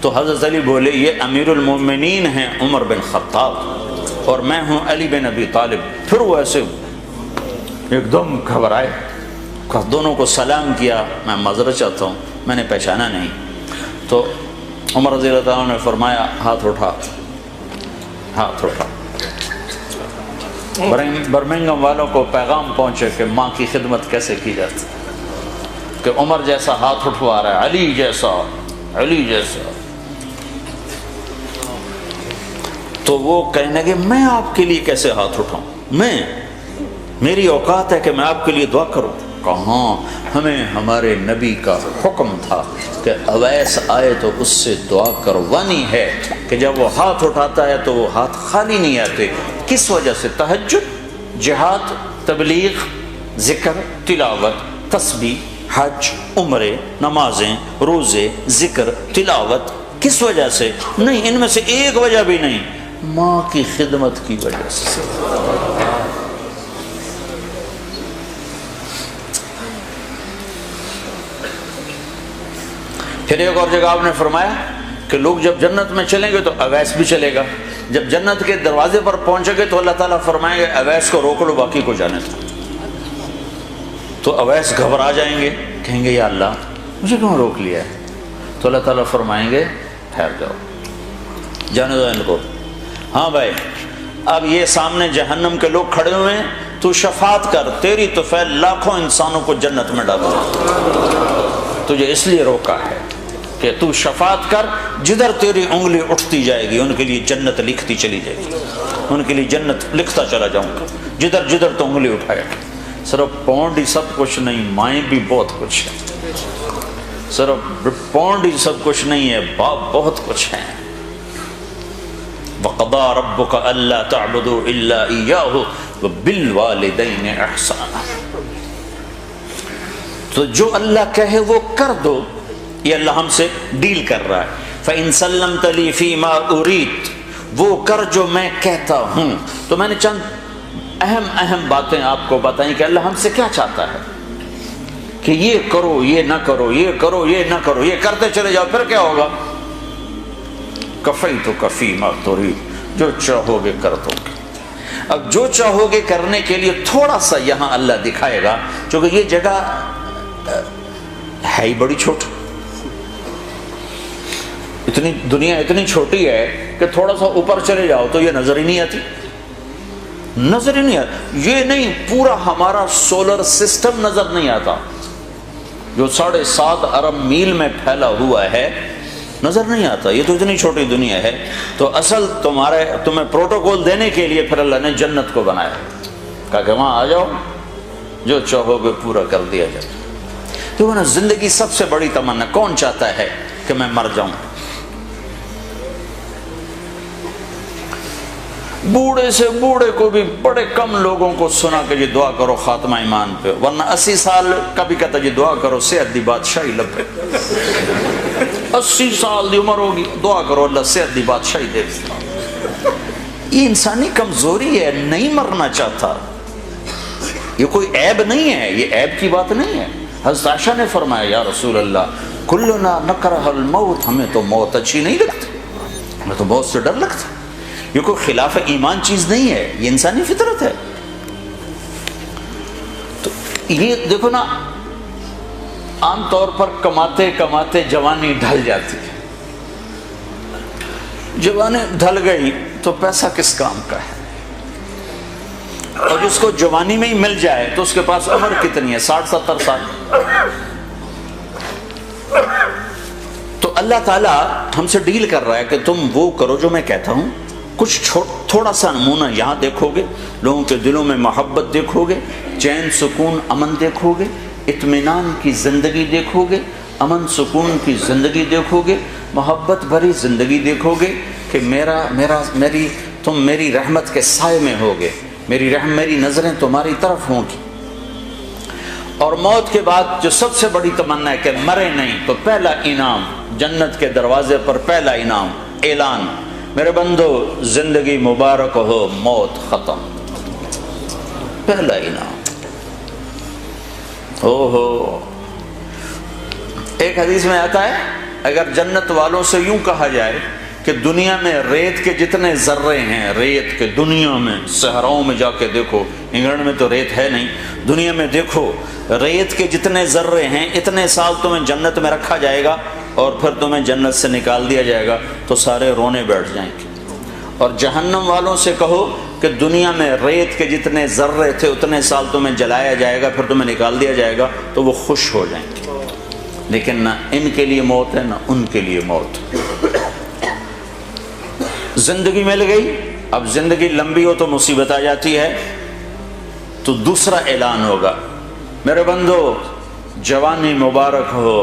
تو حضرت علی بولے یہ امیر المومنین ہیں عمر بن خطاب اور میں ہوں علی بن ابی طالب۔ پھر وہ ایسے ایک دم گھبرائے، دونوں کو سلام کیا، میں معذرت چاہتا ہوں میں نے پہچانا نہیں۔ تو عمر رضی اللہ تعالیٰ نے فرمایا ہاتھ اٹھا، ہاتھ اٹھا۔ برمنگم والوں کو پیغام پہنچے کہ ماں کی خدمت کیسے کی جاتی، کہ عمر جیسا ہاتھ اٹھوا رہا ہے، علی جیسا، علی جیسا۔ تو وہ کہنے لگے میں آپ کے لیے کیسے ہاتھ اٹھاؤں، میری اوقات ہے کہ میں آپ کے لیے دعا کروں؟ کہاں، ہمیں ہمارے نبی کا حکم تھا کہ اویس آئے تو اس سے دعا کروانی ہے، کہ جب وہ ہاتھ اٹھاتا ہے تو وہ ہاتھ خالی نہیں آتے۔ کس وجہ سے؟ تہجد، جہاد، تبلیغ، ذکر، تلاوت، تسبیح، حج، عمرے، نمازیں، روزے، ذکر، تلاوت۔ کس وجہ سے؟ نہیں، ان میں سے ایک وجہ بھی نہیں، ماں کی خدمت کی وجہ سے۔ پھر ایک اور جگہ آپ نے فرمایا کہ لوگ جب جنت میں چلیں گے تو اویس بھی چلے گا، جب جنت کے دروازے پر پہنچے گے تو اللہ تعالیٰ فرمائیں گے اویس کو روک لو، باقی کو جانے دو۔ تو اویس گھبرا جائیں گے، کہیں گے یا اللہ مجھے کیوں روک لیا ہے؟ تو اللہ تعالیٰ فرمائیں گے ٹھہر جاؤ، جانے دو ان کو۔ ہاں بھائی اب یہ سامنے جہنم کے لوگ کھڑے ہوئے ہیں، تو شفاعت کر، تیری تو فعل لاکھوں انسانوں کو جنت میں ڈالو، تجھے اس لیے روکا ہے کہ تو شفاعت کر، جدھر تیری انگلی اٹھتی جائے گی ان کے لیے جنت لکھتی چلی جائے گی، ان کے لیے جنت لکھتا چلا جاؤں گا، جدھر جدھر تو انگلی اٹھائے گا۔ صرف پونڈ ہی سب کچھ نہیں، مائیں بھی بہت کچھ ہے، صرف پونڈ ہی سب کچھ نہیں ہے، باپ بہت کچھ ہے۔ وَقَضَىٰ رَبُّكَ أَلَّا تَعْبُدُوا إِلَّا إِيَّاهُ وَبِالْوَالِدَيْنِ إِحْسَانًا۔ تو جو اللہ کہے وہ کر دو، یہ اللہ ہم سے ڈیل کر رہا ہے۔ فَإِن سَلَّمْتَ لِي فِي مَا أُرِيدُ، وہ کر جو میں کہتا ہوں۔ تو میں نے چند اہم باتیں آپ کو بتائیں کہ اللہ ہم سے کیا چاہتا ہے، کہ یہ کرو، یہ نہ کرو، یہ کرو، یہ نہ کرو، یہ کرتے چلے جاؤ، پھر کیا ہوگا؟ کفیتک فی ما ترید، جو چاہو گے کر دو گے۔ اب جو چاہو گے کرنے کے لیے تھوڑا سا یہاں اللہ دکھائے گا، چونکہ یہ جگہ ہے ہی بڑی چھوٹی، اتنی دنیا اتنی چھوٹی ہے کہ تھوڑا سا اوپر چلے جاؤ تو یہ نظر ہی نہیں آتی، نظر ہی نہیں آتی۔ یہ نہیں، پورا ہمارا سولر سسٹم نظر نہیں آتا جو 7.5 ارب میل میں پھیلا ہوا ہے، نظر نہیں آتا۔ یہ تو اتنی چھوٹی دنیا ہے۔ تو اصل تمہیں پروٹوکول دینے کے لیے پھر اللہ نے جنت کو بنایا، کہا کہ وہاں آ جاؤ، جو چاہو گے پورا کر دیا جائے۔ تو نا زندگی سب سے بڑی تمنا، کون چاہتا ہے کہ میں مر جاؤں؟ بوڑھے سے بوڑھے کو بھی بڑے کم لوگوں کو سنا کہ یہ دعا کرو خاتمہ ایمان پہ، ورنہ 80 سال کا بھی کہتا یہ دعا کرو صحت دی بادشاہی لبے، 80 سال دی عمر ہوگی دعا کرو اللہ صحت دی بادشاہی دے۔ یہ انسانی کمزوری ہے، نہیں مرنا چاہتا، یہ کوئی عیب نہیں ہے، یہ عیب کی بات نہیں ہے۔ حضرت عائشہ نے فرمایا یا رسول اللہ کلنا نکرہ الموت، ہمیں تو موت اچھی نہیں لگتی، ہمیں تو موت سے ڈر لگتا۔ یہ کوئی خلاف ایمان چیز نہیں ہے، یہ انسانی فطرت ہے۔ تو یہ دیکھو نا، عام طور پر کماتے کماتے جوانی ڈھل جاتی ہے، جوانی ڈھل گئی تو پیسہ کس کام کا ہے؟ اور جس کو جوانی میں ہی مل جائے تو اس کے پاس عمر کتنی ہے؟ 60-70 سال۔ تو اللہ تعالیٰ ہم سے ڈیل کر رہا ہے کہ تم وہ کرو جو میں کہتا ہوں۔ کچھ تھوڑا سا نمونہ یہاں دیکھو گے، لوگوں کے دلوں میں محبت دیکھو گے، چین سکون امن دیکھو گے، اطمینان کی زندگی دیکھو گے، امن سکون کی زندگی دیکھو گے، محبت بھری زندگی دیکھو گے کہ تم میری رحمت کے سائے میں ہوگے، میری نظریں تمہاری طرف ہوں گی۔ اور موت کے بعد جو سب سے بڑی تمنا ہے کہ مرے نہیں، تو پہلا انعام جنت کے دروازے پر، پہلا انعام اعلان، میرے بندو زندگی مبارک ہو، موت ختم، پہلا انعام۔ ایک حدیث میں آتا ہے اگر جنت والوں سے یوں کہا جائے کہ دنیا میں ریت کے جتنے ذرے ہیں، ریت کے دنیا میں صحراؤں میں جا کے دیکھو، انگلینڈ میں تو ریت ہے نہیں، دنیا میں دیکھو ریت کے جتنے ذرے ہیں، اتنے سال تمہیں جنت میں رکھا جائے گا اور پھر تمہیں جنت سے نکال دیا جائے گا تو سارے رونے بیٹھ جائیں گے۔ اور جہنم والوں سے کہو کہ دنیا میں ریت کے جتنے ذرے تھے اتنے سال تمہیں جلایا جائے گا، پھر تمہیں نکال دیا جائے گا تو وہ خوش ہو جائیں گے۔ لیکن نہ ان کے لیے موت ہے نہ ان کے لیے موت۔ زندگی مل گئی، اب زندگی لمبی ہو تو مصیبت آ جاتی ہے، تو دوسرا اعلان ہوگا، میرے بندو جوانی مبارک ہو،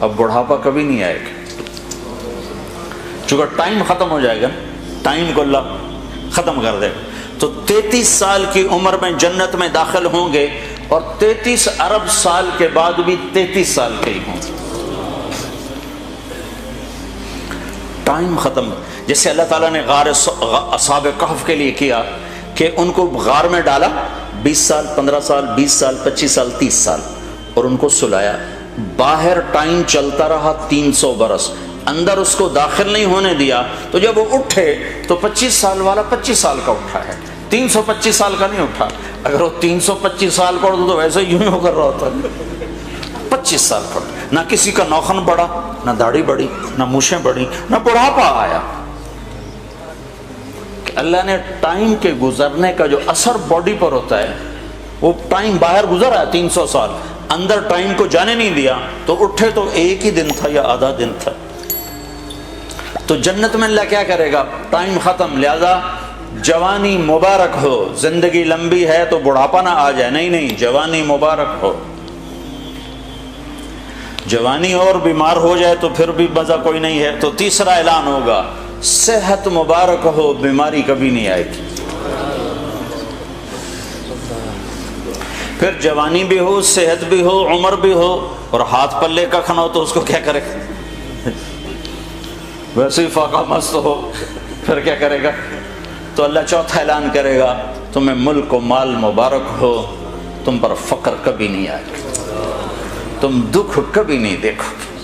اب بڑھاپا کبھی نہیں آئے گا، چونکہ ٹائم ختم ہو جائے گا، ٹائم کو اللہ ختم کر دے گا۔ تو 33 سال کی عمر میں جنت میں داخل ہوں گے اور 33 ارب سال کے بعد بھی 33 سال کے ہی ہوں گے، ٹائم ختم۔ جیسے اللہ تعالیٰ نے غار اصحاب کہف کے لیے کیا کہ ان کو غار میں ڈالا 20 سال 15 سال 20 سال 25 سال 30 سال اور ان کو سلایا، باہر ٹائم چلتا رہا 300 برس، اندر اس کو داخل نہیں ہونے دیا، تو جب وہ اٹھے تو 25 سال والا 25 سال کا اٹھا ہے، 325 سال کا نہیں اٹھا۔ اگر وہ 325 سال کا اٹھا تو ویسے یوں ہی ہو کر رہا ہوتا، 25 سال کا، نہ کسی کا نوخن بڑھا، نہ داڑھی بڑھی، نہ مونچھیں بڑھی، نہ بڑھاپا آیا۔ اللہ نے ٹائم کے گزرنے کا جو اثر باڈی پر ہوتا ہے، وہ ٹائم باہر گزر آیا 300 سال، اندر ٹائم کو جانے نہیں دیا، تو اٹھے تو ایک ہی دن تھا یا آدھا دن تھا۔ تو جنت میں اللہ کیا کرے گا؟ ٹائم ختم، لہذا جوانی مبارک ہو، زندگی لمبی ہے تو بڑھاپا نہ آ جائے، نہیں، جوانی مبارک ہو۔ جوانی اور بیمار ہو جائے تو پھر بھی مزہ کوئی نہیں ہے، تو تیسرا اعلان ہوگا، صحت مبارک ہو، بیماری کبھی نہیں آئے گی۔ پھر جوانی بھی ہو، صحت بھی ہو، عمر بھی ہو، اور ہاتھ پلے کا کھانا ہو تو اس کو کیا کرے؟ ویسے ہی فاقہ مست ہو، پھر کیا کرے گا؟ تو اللہ چوتھا اعلان کرے گا، تمہیں ملک و مال مبارک ہو، تم پر فقر کبھی نہیں آئے گا، تم دکھ کبھی نہیں دیکھو گے،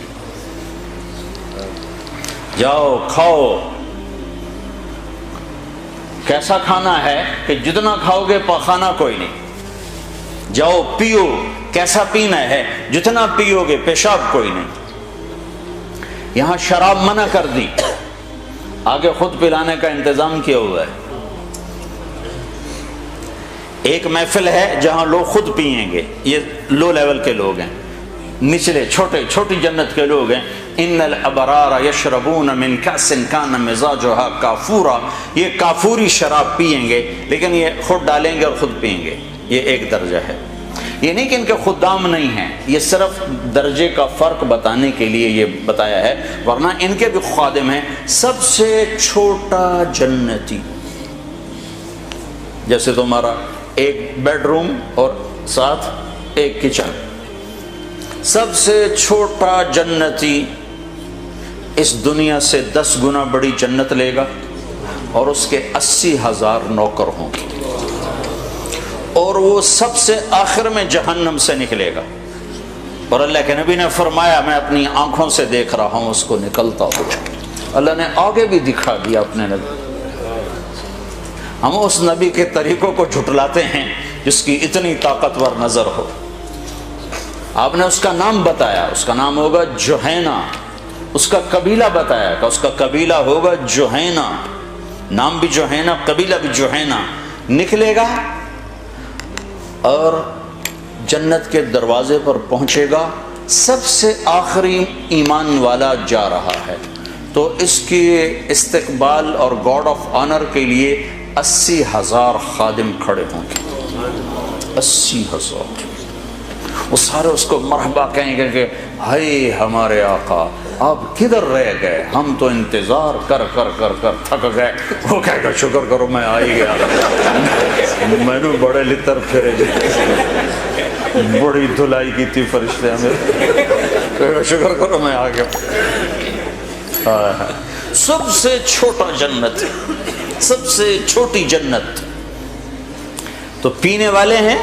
جاؤ کھاؤ۔ کیسا کھانا ہے کہ جتنا کھاؤ گے پاخانہ کوئی نہیں، جاؤ پیو، کیسا پینا ہے، جتنا پیو گے پیشاب کوئی نہیں۔ یہاں شراب منع کر دی، آگے خود پلانے کا انتظام کیا ہوا ہے۔ ایک محفل ہے جہاں لوگ خود پئیں گے، یہ لو لیول کے لوگ ہیں، نچلے چھوٹی جنت کے لوگ ہیں۔ ان الابرار یشربون من کأس کان مزاجها کافورا، یہ کافوری شراب پئیں گے، لیکن یہ خود ڈالیں گے اور خود پئیں گے، یہ ایک درجہ ہے۔ یہ نہیں کہ ان کے خدام نہیں ہیں، یہ صرف درجے کا فرق بتانے کے لیے یہ بتایا ہے، ورنہ ان کے بھی خادم ہیں۔ سب سے چھوٹا جنتی جیسے تمہارا ایک بیڈ روم اور ساتھ ایک کچن. سب سے چھوٹا جنتی اس دنیا سے 10 گنا بڑی جنت لے گا اور اس کے 80,000 نوکر ہوں گے، اور وہ سب سے آخر میں جہنم سے نکلے گا. اور اللہ کے نبی نے فرمایا میں اپنی آنکھوں سے دیکھ رہا ہوں اس کو نکلتا ہوا. اللہ نے آگے بھی دکھا دیا اپنے نبی. ہم اس نبی کے طریقوں کو جھٹلاتے ہیں جس کی اتنی طاقتور نظر ہو. آپ نے اس کا نام بتایا، اس کا نام ہوگا جوہینہ. اس کا قبیلہ بتایا کہ اس کا قبیلہ ہوگا جوہینہ. نام بھی جوہینہ، قبیلہ بھی جوہینہ. نکلے گا اور جنت کے دروازے پر پہنچے گا. سب سے آخری ایمان والا جا رہا ہے تو اس کے استقبال اور گارڈ آف آنر کے لیے 80,000 خادم کھڑے ہوں گے. 80,000. وہ سارے اس کو مرحبا کہیں گے کہ ہائے ہمارے آقا آپ کدھر رہ گئے، ہم تو انتظار کر کر کر کر تھک گئے. وہ کہے گا شکر کرو میں آ ہی گیا، میں نے بڑے لطر پھرے بڑی دھلائی کی تھی فرشتے ہمیں، شکر کرو میں آ گیا. سب سے چھوٹا جنت، سب سے چھوٹی جنت. تو پینے والے ہیں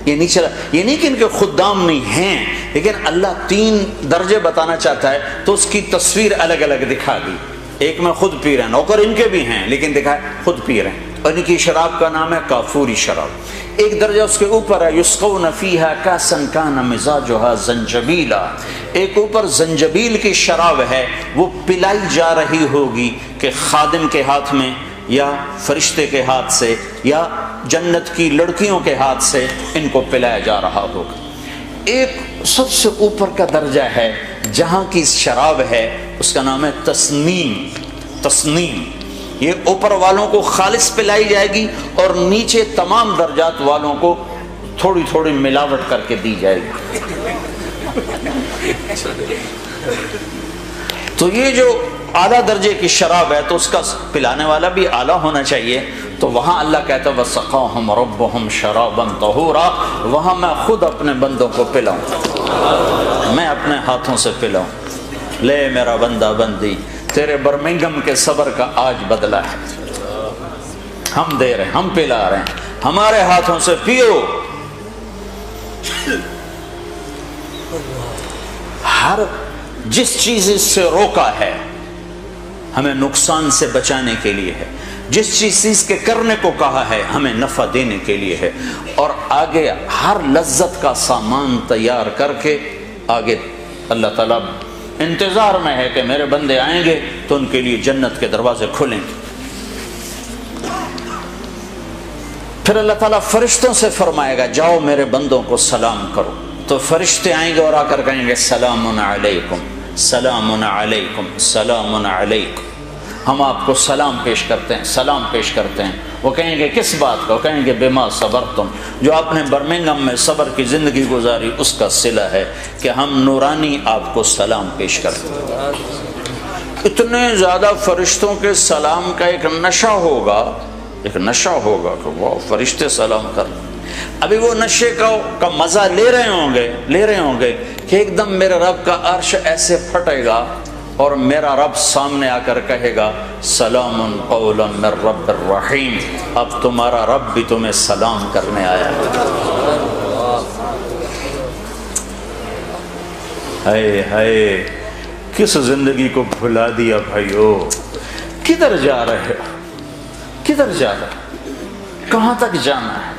یہ نہیں چلا، یہ نہیں کہ ان کے خدام نہیں ہیں، لیکن اللہ 3 درجے بتانا چاہتا ہے تو اس کی تصویر الگ الگ دکھا دی. ایک میں خود پی رہے ہیں، نوکر ان کے بھی ہیں لیکن دکھائے خود پی رہے ہیں، اور ان کی شراب کا نام ہے کافوری شراب. ایک درجہ اس کے اوپر ہے یسقون فیہا کاسا کان مزاجھا زنجبیلا. ایک اوپر زنجبیل کی شراب ہے، وہ پلائی جا رہی ہوگی کہ خادم کے ہاتھ میں یا فرشتے کے ہاتھ سے یا جنت کی لڑکیوں کے ہاتھ سے ان کو پلایا جا رہا ہوگا. ایک سب سے اوپر کا درجہ ہے جہاں کی شراب ہے اس کا نام ہے تسنیم. تسنیم یہ اوپر والوں کو خالص پلائی جائے گی اور نیچے تمام درجات والوں کو تھوڑی تھوڑی ملاوٹ کر کے دی جائے گی. تو یہ جو اعلیٰ درجے کی شراب ہے تو اس کا پلانے والا بھی اعلیٰ ہونا چاہیے. تو وہاں اللہ کہتا ہے وَسَقَاهُمْ رَبُّهُمْ شَرَابًا طَهُورًا. وہاں میں خود اپنے بندوں کو پلاؤں، میں اپنے ہاتھوں سے پلاؤں. لے میرا بندہ بندی تیرے برمنگم کے صبر کا آج بدلہ ہے، ہم دے رہے ہیں، ہم پلا رہے ہیں، ہمارے ہاتھوں سے پیو. ہر جس چیز سے روکا ہے ہمیں نقصان سے بچانے کے لیے ہے، جس چیز کے کرنے کو کہا ہے ہمیں نفع دینے کے لیے ہے، اور آگے ہر لذت کا سامان تیار کر کے آگے اللہ تعالیٰ انتظار میں ہے کہ میرے بندے آئیں گے تو ان کے لیے جنت کے دروازے کھلیں گے. پھر اللہ تعالیٰ فرشتوں سے فرمائے گا جاؤ میرے بندوں کو سلام کرو. تو فرشتے آئیں گے اور آ کر کہیں گے سلام علیکم سلام علیکم سلام علیکم. ہم آپ کو سلام پیش کرتے ہیں، سلام پیش کرتے ہیں. وہ کہیں گے کس بات کا؟ وہ کہیں گے بما صبرتم، جو آپ نے برمنگم میں صبر کی زندگی گزاری اس کا صلہ ہے کہ ہم نورانی آپ کو سلام پیش کرتے ہیں. اتنے زیادہ فرشتوں کے سلام کا ایک نشہ ہوگا، ایک نشہ ہوگا کہ وہ فرشتے سلام کر. ابھی وہ نشے کا مزہ لے رہے ہوں گے کہ ایک دم میرے رب کا عرش ایسے پھٹے گا اور میرا رب سامنے آ کر کہے گا سلام قولا من رب الرحیم، اب تمہارا رب بھی تمہیں سلام کرنے آیا ہے. ہائے ہائے کس زندگی کو بھلا دیا بھائیو. کدھر جا رہے ہو؟ کدھر جا رہے ہو؟ کہاں تک جانا ہے؟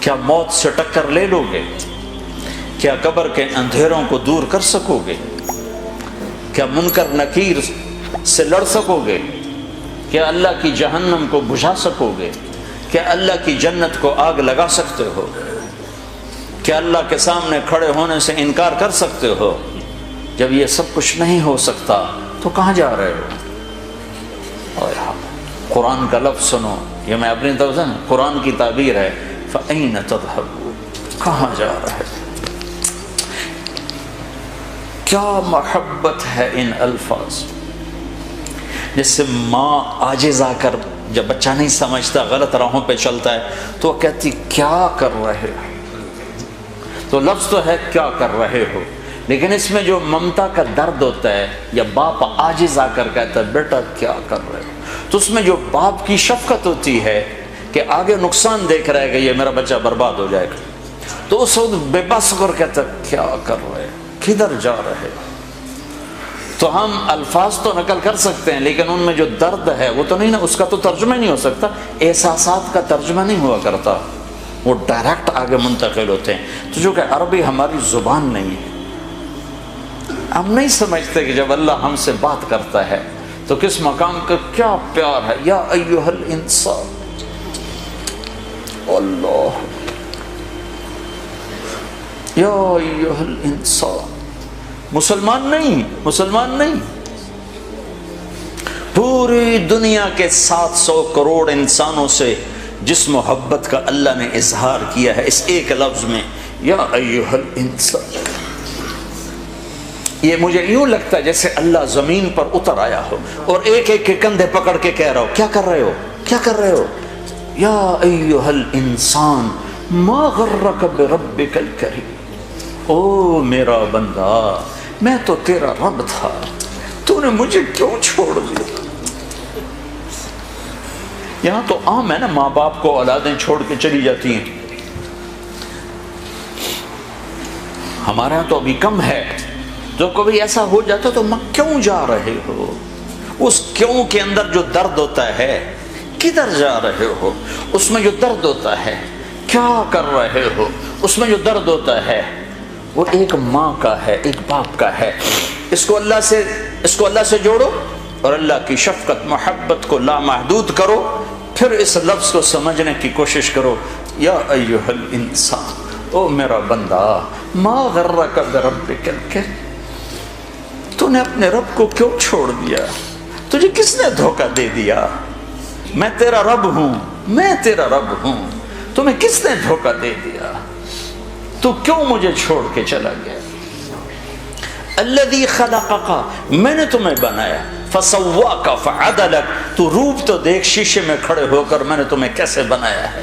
کیا موت سے ٹکر لے لو گے؟ کیا قبر کے اندھیروں کو دور کر سکو گے؟ کیا منکر نکیر سے لڑ سکو گے؟ کیا اللہ کی جہنم کو بجھا سکو گے؟ کیا اللہ کی جنت کو آگ لگا سکتے ہو؟ کیا اللہ کے سامنے کھڑے ہونے سے انکار کر سکتے ہو؟ جب یہ سب کچھ نہیں ہو سکتا تو کہاں جا رہے ہو؟ اور قرآن کا لفظ سنو، یہ میں اپنی طرف سے قرآن کی تعبیر ہے. فَأَيْنَ تَذْهَبُونَ، کہاں جا رہے ہو؟ کیا محبت ہے ان الفاظ جس سے ماں عاجز آ کر جب بچہ نہیں سمجھتا، غلط راہوں پہ چلتا ہے، تو وہ کہتی کیا کر رہے ہو؟ تو لفظ تو ہے کیا کر رہے ہو، لیکن اس میں جو ممتا کا درد ہوتا ہے، یا باپ عاجز آ کر کہتا ہے بیٹا کیا کر رہے ہو، تو اس میں جو باپ کی شفقت ہوتی ہے کہ آگے نقصان دیکھ رہا ہے کہ یہ میرا بچہ برباد ہو جائے گا، تو اس وقت بے بس کر کہتا ہے کیا کر رہے ہو، کدھر جا رہے ہو؟ تو ہم الفاظ تو نقل کر سکتے ہیں، لیکن ان میں جو درد ہے وہ تو نہیں نا، اس کا تو ترجمہ نہیں ہو سکتا، احساسات کا ترجمہ نہیں ہوا کرتا، وہ ڈائریکٹ آگے منتقل ہوتے ہیں۔ تو جو کہ عربی ہماری زبان نہیں ہے، ہم نہیں سمجھتے کہ جب اللہ ہم سے بات کرتا ہے تو کس مقام کا کیا پیار ہے۔ یا ایھا الانسان، اللہ، یا ایھا الانسان، مسلمان نہیں، پوری دنیا کے 700 کروڑ انسانوں سے جس محبت کا اللہ نے اظہار کیا ہے اس ایک لفظ میں، یا ایھا الانسان، یہ مجھے یوں لگتا ہے جیسے اللہ زمین پر اتر آیا ہو اور ایک ایک کے کندھے پکڑ کے کہہ رہا ہو کیا کر رہے ہو، یا ایھا الانسان ما غرک بربک الکریم، او میرا بندہ میں تو تیرا رب تھا، تو نے مجھے کیوں چھوڑ دیا؟ یہاں تو عام ہے نا، ماں باپ کو اولادیں چھوڑ کے چلی جاتی ہیں، ہمارے یہاں تو ابھی کم ہے، جو کبھی ایسا ہو جاتا تو ماں کیوں جا رہے ہو؟ اس کیوں کے اندر جو درد ہوتا ہے، کدھر جا رہے ہو، اس میں جو درد ہوتا ہے، کیا کر رہے ہو، اس میں جو درد ہوتا ہے، وہ ایک ماں کا ہے، ایک باپ کا ہے۔ اس کو اللہ سے جوڑو اور اللہ کی شفقت محبت کو لامحدود کرو، پھر اس لفظ کو سمجھنے کی کوشش کرو، یا ایھا الانسان، او میرا بندہ، ما غرک بربک الکریم، تو نے اپنے رب کو کیوں چھوڑ دیا؟ تجھے کس نے دھوکہ دے دیا؟ میں تیرا رب ہوں، تمہیں کس نے دھوکہ دے دیا؟ تو کیوں مجھے چھوڑ کے چلا گیا؟ الذی خلقک، میں نے تمہیں بنایا، فسواک فعدلک، تو روپ تو دیکھ شیشے میں کھڑے ہو کر میں نے تمہیں کیسے بنایا ہے۔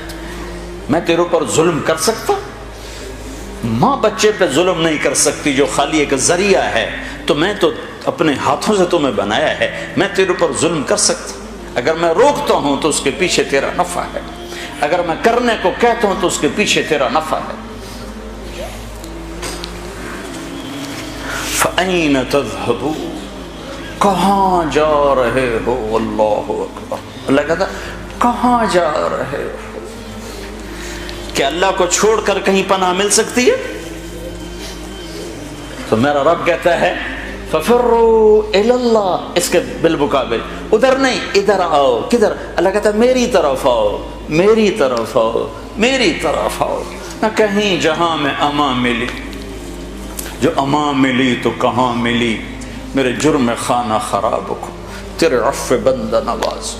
میں تیرے اوپر ظلم کر سکتا؟ ماں بچے پہ ظلم نہیں کر سکتی جو خالی ایک ذریعہ ہے، تو میں تو اپنے ہاتھوں سے تمہیں بنایا ہے، میں تیرے اوپر ظلم کر سکتا؟ اگر میں روکتا ہوں تو اس کے پیچھے تیرا نفع ہے، اگر میں کرنے کو کہتا ہوں تو اس کے پیچھے تیرا نفع ہے۔ فَأَيْنَ تَذْهَبُونَ، کہاں جا رہے ہو؟ اللہ اکبر، اللہ کہتا کہاں جا رہے ہو؟ کہ اللہ کو چھوڑ کر کہیں پناہ مل سکتی ہے؟ تو میرا رب کہتا ہے فَفِرُّوا إِلَى اللَّهِ، اس کے بالمقابل ادھر نہیں، ادھر آؤ۔ کدھر؟ اللہ کہتا ہے میری طرف آؤ، میری طرف آؤ، میری طرف آؤ۔ نہ کہیں جہاں میں امان ملی، جو امان ملی تو کہاں ملی، میرے جرم خانہ خراب کو، تیرے عفو بندہ نواز۔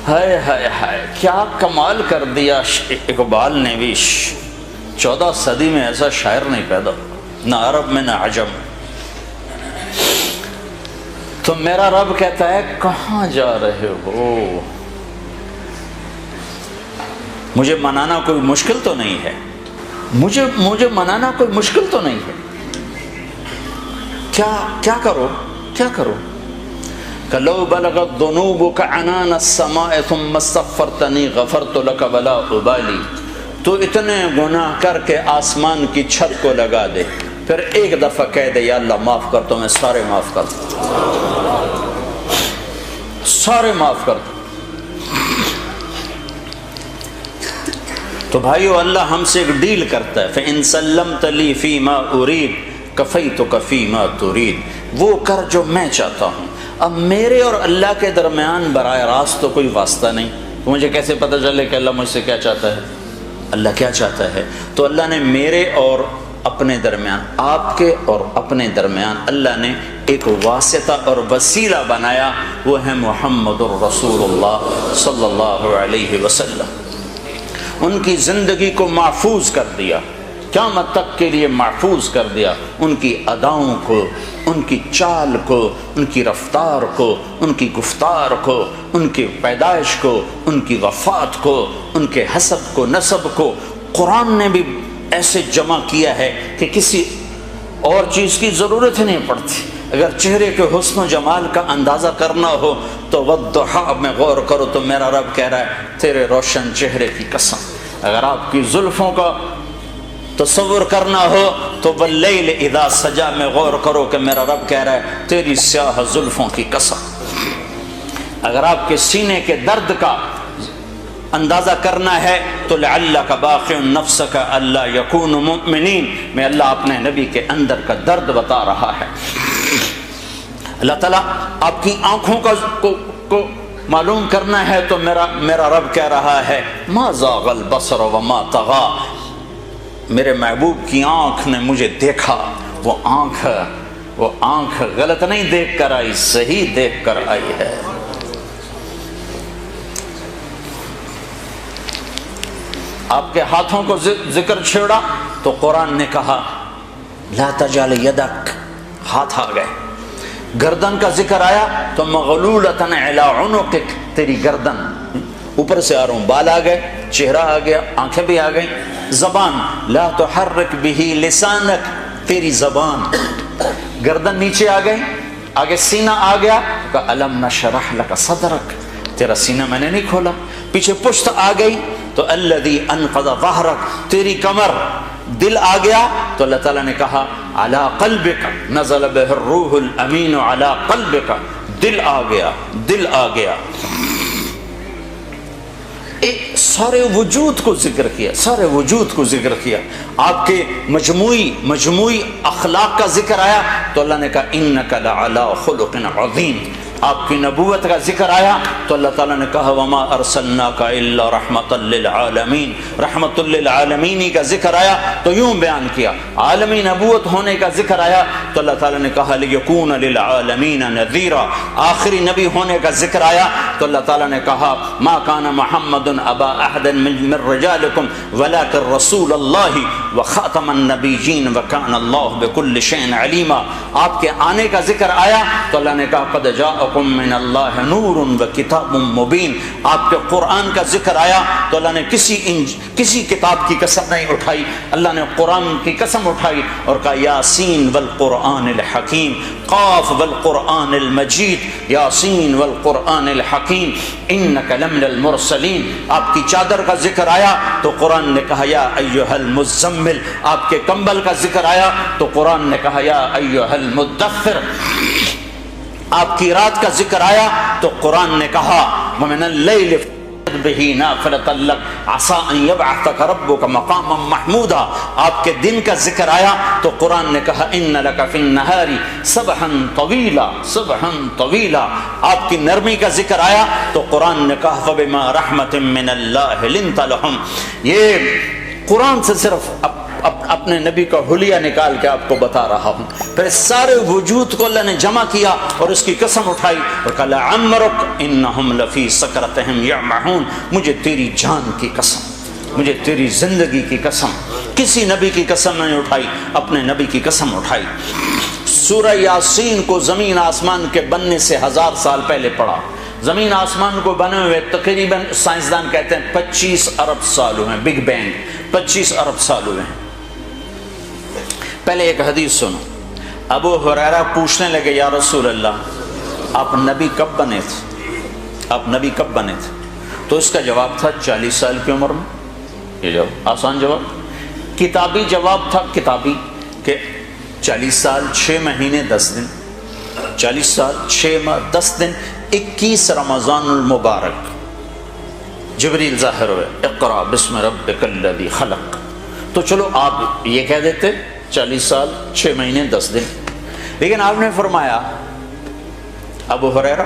ہائے ہائے ہائے، کیا کمال کر دیا اقبال نے بھی۔ 14 صدی میں ایسا شاعر نہیں پیدا، نہ عرب میں نہ عجم۔ تو میرا رب کہتا ہے کہاں جا رہے ہو؟ مجھے منانا کوئی مشکل تو نہیں ہے، مجھے منانا کوئی مشکل تو نہیں ہے، کیا کرو؟ کہ لو بلغت ذنوبک عنان السماء ثم استغفرتنی غفرت لک ولا ابالی، تو اتنے گناہ کر کے آسمان کی چھت کو لگا دے، پھر ایک دفعہ کہہ دے یا اللہ معاف کر تو میں سارے معاف کر دوں، سارے معاف کر دوں۔ تو بھائیو، اللہ ہم سے ایک ڈیل کرتا ہے، فَإِن سَلَّمْتَ لِي فِي مَا أُرِيدُ كَفَيْتُكَ فِي مَا تُرِيدُ، وہ کر جو میں چاہتا ہوں۔ اب میرے اور اللہ کے درمیان براہ راست تو کوئی واسطہ نہیں، مجھے کیسے پتہ چلے کہ اللہ مجھ سے کیا چاہتا ہے، اللہ کیا چاہتا ہے؟ تو اللہ نے میرے اور اپنے درمیان، آپ کے اور اپنے درمیان اللہ نے ایک واسطہ اور وسیلہ بنایا، وہ ہے محمد الرسول اللہ صلی اللہ علیہ وسلم۔ ان کی زندگی کو محفوظ کر دیا، قیامت تک کے لیے محفوظ کر دیا، ان کی اداؤں کو ان کی چال کو، ان کی رفتار کو، ان کی گفتار کو، ان کی پیدائش کو، ان کی وفات کو، ان کے حسب کو، نسب کو قرآن نے بھی ایسے جمع کیا ہے کہ کسی اور چیز کی ضرورت ہی نہیں پڑتی۔ اگر چہرے کے حسن و جمال کا اندازہ کرنا ہو تو والضحیٰ میں غور کرو تو میرا رب کہہ رہا ہے تیرے روشن چہرے کی قسم۔ اگر آپ کی زلفوں کا تصور کرنا ہو تو واللیل اذا سجا میں غور کرو کہ میرا رب کہہ رہا ہے تیری سیاہ زلفوں کی قسم۔ اگر آپ کے سینے کے درد کا اندازہ کرنا ہے تو لعلک باخع نفسک الا یکونوا مؤمنین میں اللہ اپنے نبی کے اندر کا درد بتا رہا ہے۔ اللہ تعالیٰ آپ کی آنکھوں کو معلوم کرنا ہے تو میرا رب کہہ رہا ہے ما زاغ البصر وما طغى، میرے محبوب کی آنکھ نے مجھے دیکھا، وہ آنکھ غلط نہیں دیکھ کر آئی، صحیح دیکھ کر آئی ہے۔ آپ کے ہاتھوں کو ذکر چھیڑا تو قرآن نے کہا لا تجعل یدک، ہاتھ آ گئے۔ گردن کا ذکر آیا تو مغلولۃ علی عنقک، تیری گردن اوپر سے آ رہا ہوں، بال آ گئے، چہرہ آ گیا، آنکھیں بھی آ گئیں۔ زبان لا تحرک بہ لسانک، تیری زبان۔ گردن نیچے آ گئی، آگے سینہ آ گیا کہ الم نشرح لک صدرک، تیرا سینہ میں نے نہیں کھولا۔ پیچھے پشت آ گئی تو الذی انقض ظہرک، تیری کمر۔ دل آ گیا تو اللہ تعالیٰ نے کہا علی قلبک نزل بہ الروح الامین علی قلبک، دل آ گیا، دل آ گیا۔ سارے وجود کو ذکر کیا، سارے وجود کو ذکر کیا۔ آپ کے مجموعی اخلاق کا ذکر آیا تو اللہ نے کہا انک لعلی خلق عظیم۔ آپ کی نبوت کا ذکر آیا تو اللہ تعالیٰ نے کہا وما ارسلناک الا رحمۃ للعالمین، رحمۃ للعالمین کا ذکر آیا تو یوں بیان کیا۔ عالمی نبوت ہونے کا ذکر آیا تو اللہ تعالیٰ نے کہا لیکون للعالمین نذیرا، آخری نبی ہونے کا ذکر آیا تو اللہ تعالیٰ نے کہا ما کان محمد ابا احد من رجالکم ولکن رسول اللہ وخاتم النبیین وکان اللہ بکل شیء علیما۔ آپ کے آنے کا ذکر آیا تو اللہ نے کہا قد جاء من اللہ نور و کتاب مبین۔ آپ کے قرآن کا ذکر آیا تو اللہ نے کسی کتاب کی قسم نہیں اٹھائی، اللہ نے قرآن کی قسم اٹھائی اور کہا یاسین والقرآن الحکیم، قاف والقرآن المجید، یاسین والقرآن الحکیم انک لمن المرسلین۔ آپ کی چادر کا ذکر آیا تو قرآن نے کہا یا ایھا المزمل۔ آپ کے کمبل کا ذکر آیا تو قرآن نے کہا یا ایھا المدثر۔ آپ کی رات کا ذکر آیا تو قرآن نے کہا ومن اللیل فاسجد بہ نافلۃ لک عسى ان یبعثک ربک مقاما محمودا۔ آپ کے دن کا ذکر آیا تو قرآن نے کہا ان لک فی النہار سبحا طویلا، سبحا طویلا۔ آپ کی نرمی کا ذکر آیا تو قرآن نے کہا فبما رحمۃ من اللہ لنت لہم۔ یہ قرآن سے صرف اپنے نبی کا حلیہ نکال کے آپ کو بتا رہا ہوں۔ پھر سارے وجود کو اللہ نے جمع کیا اور اس کی قسم اٹھائی اور کہا لعمرک انہم لفی سکرتہم یعمہون، مجھے تیری جان کی قسم، مجھے تیری زندگی کی قسم۔ کسی نبی کی قسم نہیں اٹھائی، اپنے نبی کی قسم اٹھائی۔ سورہ یاسین کو زمین آسمان کے بننے سے 1000 سال پہلے پڑھا۔ زمین آسمان کو بنے ہوئے تقریباً سائنسدان کہتے ہیں 25 ارب سال ہوئے ہیں، بگ بینگ 25 ارب سال ہوئے ہیں۔ پہلے ایک حدیث سنو۔ ابو ہریرہ پوچھنے لگے یا رسول اللہ آپ نبی کب بنے تھے، آپ نبی کب بنے تھے؟ تو اس کا جواب تھا 40 سال کی عمر میں۔ یہ جواب آسان جواب، کتابی جواب تھا، کتابی کہ 40 سال 6 مہینے 10 دن، 40 سال 6 ماہ 10 دن 21 رمضان المبارک جبریل ظاہر ہوئے اقرا بسم ربک الذی خلق۔ تو چلو آپ یہ کہہ دیتے 40 سال 6 مہینے 10 دن، لیکن آپ نے فرمایا ابو ہریرہ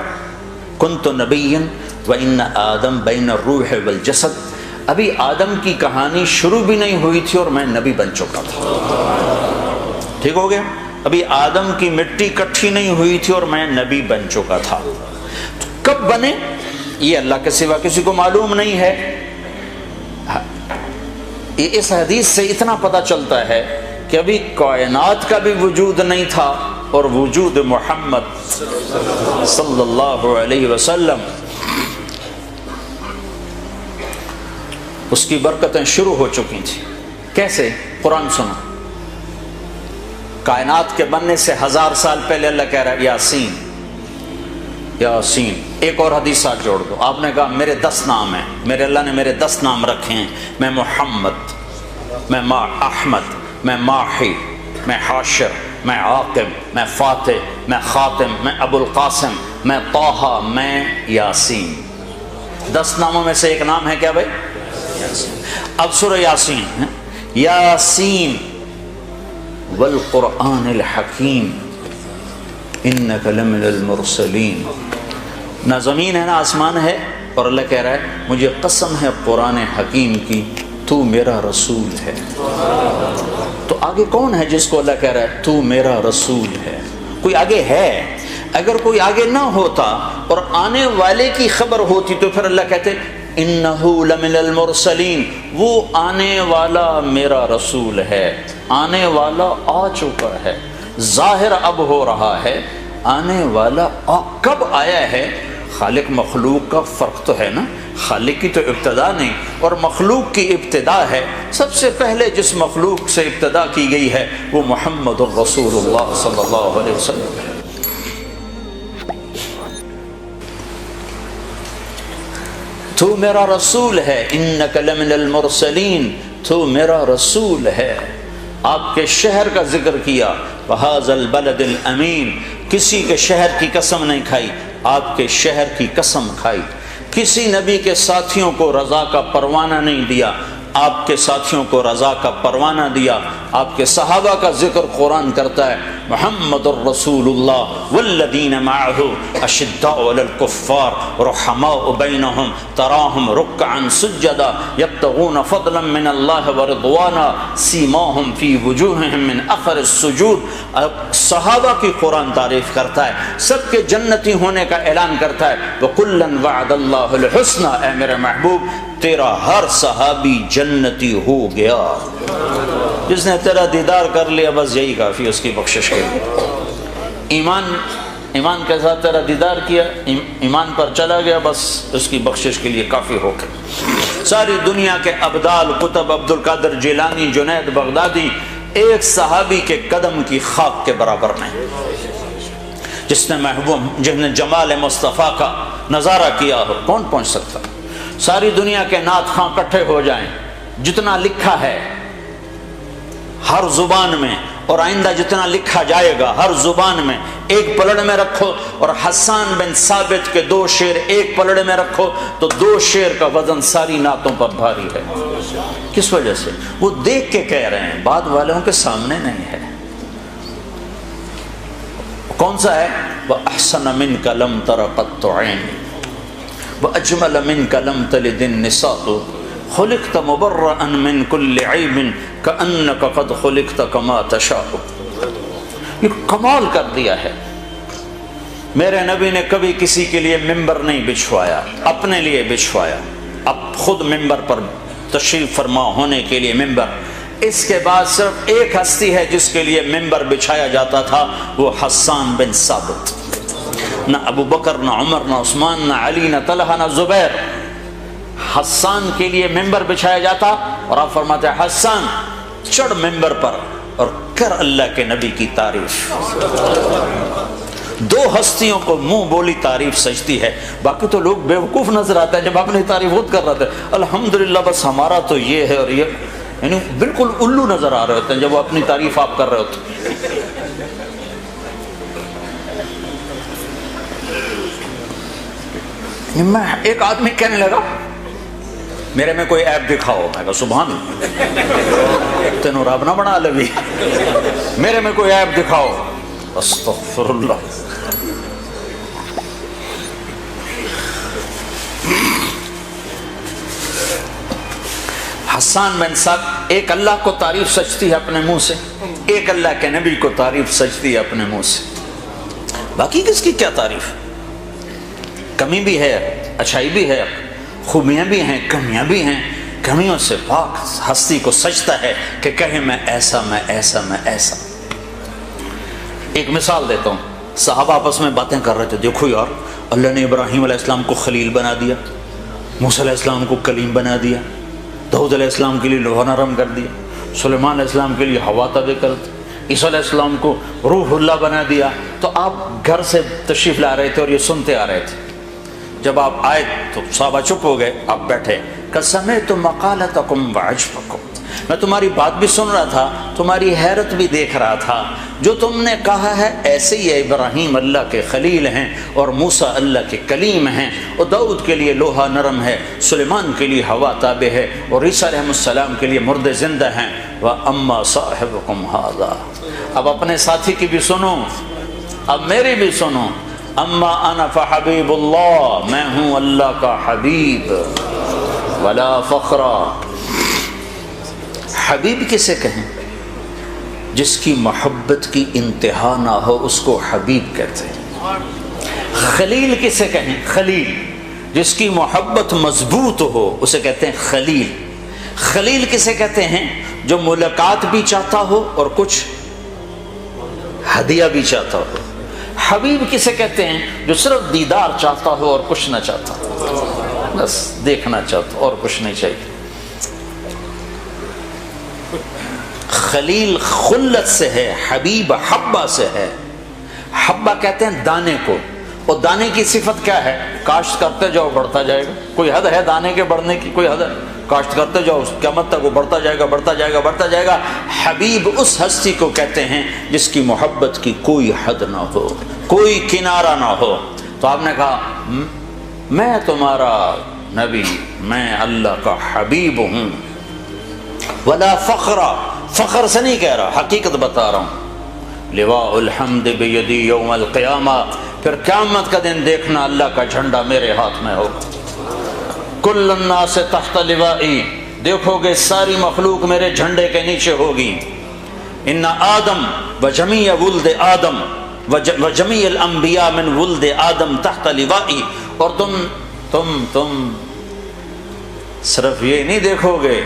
کنت نبیا وان آدم بین الروح والجسد، ابھی آدم کی کہانی شروع بھی نہیں ہوئی تھی اور میں نبی بن چکا تھا۔ ٹھیک ہو گیا؟ ابھی آدم کی مٹی کٹھی نہیں ہوئی تھی اور میں نبی بن چکا تھا۔ کب بنے یہ اللہ کے سوا کسی کو معلوم نہیں ہے۔ اس حدیث سے اتنا پتہ چلتا ہے کہ ابھی کائنات کا بھی وجود نہیں تھا اور وجود محمد صلی اللہ علیہ وسلم، اس کی برکتیں شروع ہو چکی تھیں۔ کیسے؟ قرآن سنو، کائنات کے بننے سے 1000 سال پہلے اللہ کہہ رہا ہے یاسین یاسین۔ ایک اور حدیث ساتھ جوڑ دو، آپ نے کہا میرے 10 نام ہیں، میرے اللہ نے میرے 10 نام رکھے ہیں، میں محمد، میں احمد، میں ماحی، میں حاشر، میں عاقب، میں فاتح، میں خاتم، میں ابو القاسم، میں طٰہٰ، میں یاسین۔ 10 ناموں میں سے ایک نام ہے کیا بھائی؟ یاسین۔ اب سورہ یاسین، یاسین والقرآن الحکیم انک لمن المرسلین۔ نہ زمین ہے نہ آسمان ہے، اور اللہ کہہ رہا ہے مجھے قسم ہے قرآن حکیم کی، تو میرا رسول ہے۔ تو آگے کون ہے جس کو اللہ کہہ رہا ہے تو میرا رسول ہے؟ کوئی آگے ہے؟ اگر کوئی آگے نہ ہوتا اور آنے والے کی خبر ہوتی تو پھر اللہ کہتے انہو لمن المرسلین، وہ آنے والا میرا رسول ہے۔ آنے والا آ چکا ہے، ظاہر اب ہو رہا ہے، آنے والا کب آیا ہے؟ خالق مخلوق کا فرق تو ہے نا، خالق کی تو ابتدا نہیں اور مخلوق کی ابتدا ہے۔ سب سے پہلے جس مخلوق سے ابتدا کی گئی ہے وہ محمد الرسول اللہ صلی اللہ علیہ وسلم ہے۔ تو میرا رسول ہے، انک لمن المرسلین، تو میرا رسول ہے۔ آپ کے شہر کا ذکر کیا، وَهَذَا الْبَلَدِ الْأَمِينَ، کسی کے شہر کی قسم نہیں کھائی، آپ کے شہر کی قسم کھائی۔ کسی نبی کے ساتھیوں کو رضا کا پروانہ نہیں دیا، آپ کے ساتھیوں کو رضا کا پروانہ دیا۔ آپ کے صحابہ کا ذکر قرآن کرتا ہے، محمد الرسول اللہ والذین معہ اشداء علی الکفار رحماء بینہم تراہم رکعا سجدا یبتغون فضلا من اللہ ورضوانا سیماہم فی وجوہہم من اثر السجود۔ صحابہ کی قرآن تعریف کرتا ہے، سب کے جنتی ہونے کا اعلان کرتا ہے، وَكُلًّا وَعَدَ اللَّهُ الْحُسْنَى، اے میرے محبوب تیرا ہر صحابی جنتی ہو گیا۔ جس نے تیرا دیدار کر لیا بس یہی کافی اس کی بخشش کے لیے۔ ایمان کے ساتھ تیرا دیدار کیا، ایمان پر چلا گیا، بس اس کی بخشش کے لیے کافی ہو گیا۔ ساری دنیا کے ابدال، قطب عبد القادر جیلانی، جنید بغدادی، ایک صحابی کے قدم کی خاک کے برابر نہیں۔ جس نے جمال مصطفیٰ کا نظارہ کیا ہو کون پہنچ سکتا؟ ساری دنیا کے نعت خواں اکٹھے ہو جائیں، جتنا لکھا ہے ہر زبان میں اور آئندہ جتنا لکھا جائے گا ہر زبان میں، ایک پلڑ میں رکھو اور حسان بن ثابت کے 2 شعر ایک پلڑ میں رکھو تو 2 شعر کا وزن ساری نعتوں پر بھاری ہے۔ کس وجہ سے؟ وہ دیکھ کے کہہ رہے ہیں، بعد والوں کے سامنے نہیں ہے۔ کون سا ہے؟ وَأَحْسَنَ مِنْكَ لَمْ تَرَ قَطُّ عَيْنٍ وَأَجْمَلَ مِنْكَ لَمْ تَلِدِ النِّسَاءُ خُلِقْتَ مُبَرَّأً مِنْ كُلِّ عَيْبٍ كَأَنَّكَ قَدْ خُلِقْتَ كَمَا تَشَاءُ۔ یہ کمال کر دیا ہے۔ میرے نبی نے کبھی کسی کے لیے ممبر نہیں بچھوایا، اپنے لیے بچھوایا، اب خود ممبر پر تشریف فرما ہونے کے لیے ممبر۔ اس کے بعد صرف ایک ہستی ہے جس کے لیے ممبر بچھایا جاتا تھا، وہ حسان بن ثابت۔ نہ ابو بکر، نہ عمر، نہ عثمان، نہ علی، نہ طلحہ، نہ زبیر۔ حسان کے لیے ممبر بچھایا جاتا اور آپ فرماتے ہیں حسان چڑھ ممبر پر اور کر اللہ کے نبی کی تعریف۔ 2 ہستیوں کو منہ بولی تعریف سجتی ہے، باقی تو لوگ بیوقوف نظر آتے ہیں جب اپنی تعریف خود کر رہے تھے، الحمدللہ بس ہمارا تو یہ ہے اور یہ، یعنی بالکل الو نظر آ رہے ہوتے ہیں جب وہ اپنی تعریف آپ کر رہے ہوتے۔ میں ایک آدمی کہنے لگا میرے میں کوئی عیب دکھاؤ، میں کہا سبحان اللہ، تینوں رب نہ بنا لگی، میرے میں کوئی عیب دکھاؤ، استغفر اللہ۔ حسان بن ثابت، ایک اللہ کو تعریف سجتی ہے اپنے منہ سے، ایک اللہ کے نبی کو تعریف سجتی ہے اپنے منہ سے، باقی کس کی کیا تعریف؟ کمی بھی ہے، اچھائی بھی ہے، خوبیاں بھی ہیں، کمیاں بھی ہیں، کمیوں سے پاک ہستی کو سجتا ہے کہ کہے میں ایسا، میں ایسا، میں ایسا۔ ایک مثال دیتا ہوں، صحابہ آپس میں باتیں کر رہے تھے، دیکھو یار اللہ نے ابراہیم علیہ السلام کو خلیل بنا دیا، موسیٰ علیہ السلام کو کلیم بنا دیا، داؤد علیہ السلام کے لیے لوہا نرم کر دیا، سلیمان علیہ السلام کے لیے ہوا تابع کر دی، عیسیٰ علیہ السلام کو روح اللہ بنا دیا۔ تو آپ گھر سے تشریف لا رہے تھے اور یہ سنتے آ رہے تھے، جب آپ آئے تو صحابہ چپ ہو گئے، آپ بیٹھے، سمعت مقالتکم وعجبکم، میں تمہاری بات بھی سن رہا تھا، تمہاری حیرت بھی دیکھ رہا تھا، جو تم نے کہا ہے ایسے ہی ہے، ابراہیم اللہ کے خلیل ہیں اور موسیٰ اللہ کے کلیم ہیں، اور داؤد کے لیے لوہا نرم ہے، سلیمان کے لیے ہوا تابع ہے، اور عیسیٰ علیہ السلام کے لیے مردے زندہ ہیں، وَأَمَّا صَاحِبُكُمْ هَذَا، اب اپنے ساتھی کی بھی سنو، اب میری بھی سنو، اما انا فحبیب اللہ، میں ہوں اللہ کا حبیب، ولا فخرا، حبیب کسے کہیں؟ جس کی محبت کی انتہا نہ ہو اس کو حبیب کہتے ہیں۔ خلیل کسے کہیں؟ خلیل جس کی محبت مضبوط ہو اسے کہتے ہیں خلیل۔ خلیل کسے کہتے ہیں؟ جو ملاقات بھی چاہتا ہو اور کچھ ہدیہ بھی چاہتا ہو۔ حبیب کسے کہتے ہیں؟ جو صرف دیدار چاہتا ہو اور کچھ نہ چاہتا ہو، بس دیکھنا چاہتا اور کچھ نہیں چاہیے۔ خلیل خلت سے ہے، حبیب حبہ سے ہے۔ حبہ کہتے ہیں دانے کو، اور دانے کی صفت کیا ہے؟ کاشت کرتے جاؤ بڑھتا جائے گا۔ کوئی حد ہے دانے کے بڑھنے کی؟ کوئی حد ہے؟ کاشت کرتے جاؤ قیامت تک وہ بڑھتا جائے گا، بڑھتا جائے گا، بڑھتا جائے گا۔ حبیب اس ہستی کو کہتے ہیں جس کی محبت کی کوئی حد نہ ہو، کوئی کنارہ نہ ہو۔ تو آپ نے کہا میں تمہارا نبی، میں اللہ کا حبیب ہوں، ولا فخرا، فخر سے نہیں کہہ رہا، حقیقت بتا رہا ہوں۔ لواء الحمد بیدی یوم القیامہ، پھر قیامت کا دن دیکھنا اللہ کا جھنڈا میرے ہاتھ میں ہوگا۔ کل الناس تحت لوائی، دیکھو گے ساری مخلوق میرے جھنڈے کے نیچے ہوگی۔ ان آدم وجمیع ولد آدم وجمیع الانبیاء من ولد آدم تحت لوائی، اور تم صرف یہ نہیں دیکھو گے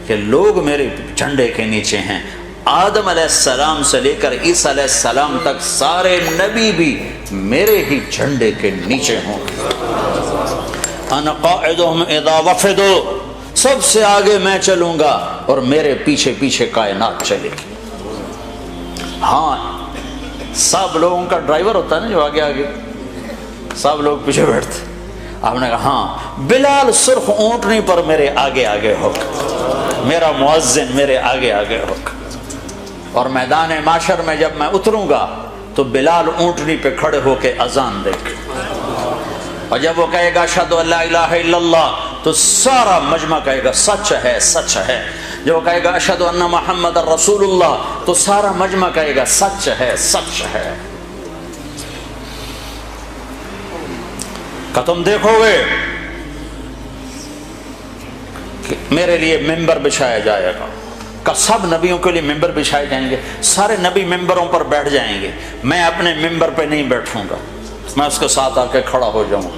کہ لوگ میرے جھنڈے کے نیچے ہیں، آدم علیہ السلام سے لے کر عیسیٰ علیہ السلام تک سارے نبی بھی میرے ہی جھنڈے کے نیچے ہوں۔ انا قائدہم اذا وفدوا، سب سے آگے میں چلوں گا اور میرے پیچھے پیچھے کائنات چلے گی۔ ہاں سب لوگوں کا ڈرائیور ہوتا ہے نا جو آگے آگے، سب لوگ پیچھے بیٹھتے۔ آپ نے کہا ہاں بلال سرخ اونٹنی پر میرے آگے آگے ہوگا، میرا مؤذن میرے آگے آگے ہوگا، اور میدان معاشر میں جب میں اتروں گا تو بلال اونٹنی پہ کھڑے ہو کے اذان دے گا، اور جب وہ کہے گا اشہد ان لا الہ الا اللہ تو سارا مجمع کہے گا سچ ہے سچ ہے۔ جب وہ کہے گا اشہد ان محمد رسول اللہ تو سارا مجمع کہے گا سچ ہے سچ ہے۔ کہ تم دیکھو گے کہ میرے لیے ممبر بچھایا جائے گا، کہ سب نبیوں کے لیے ممبر بچھائے جائیں گے، سارے نبی ممبروں پر بیٹھ جائیں گے، میں اپنے ممبر پہ نہیں بیٹھوں گا، میں اس کے ساتھ آ کے کھڑا ہو جاؤں،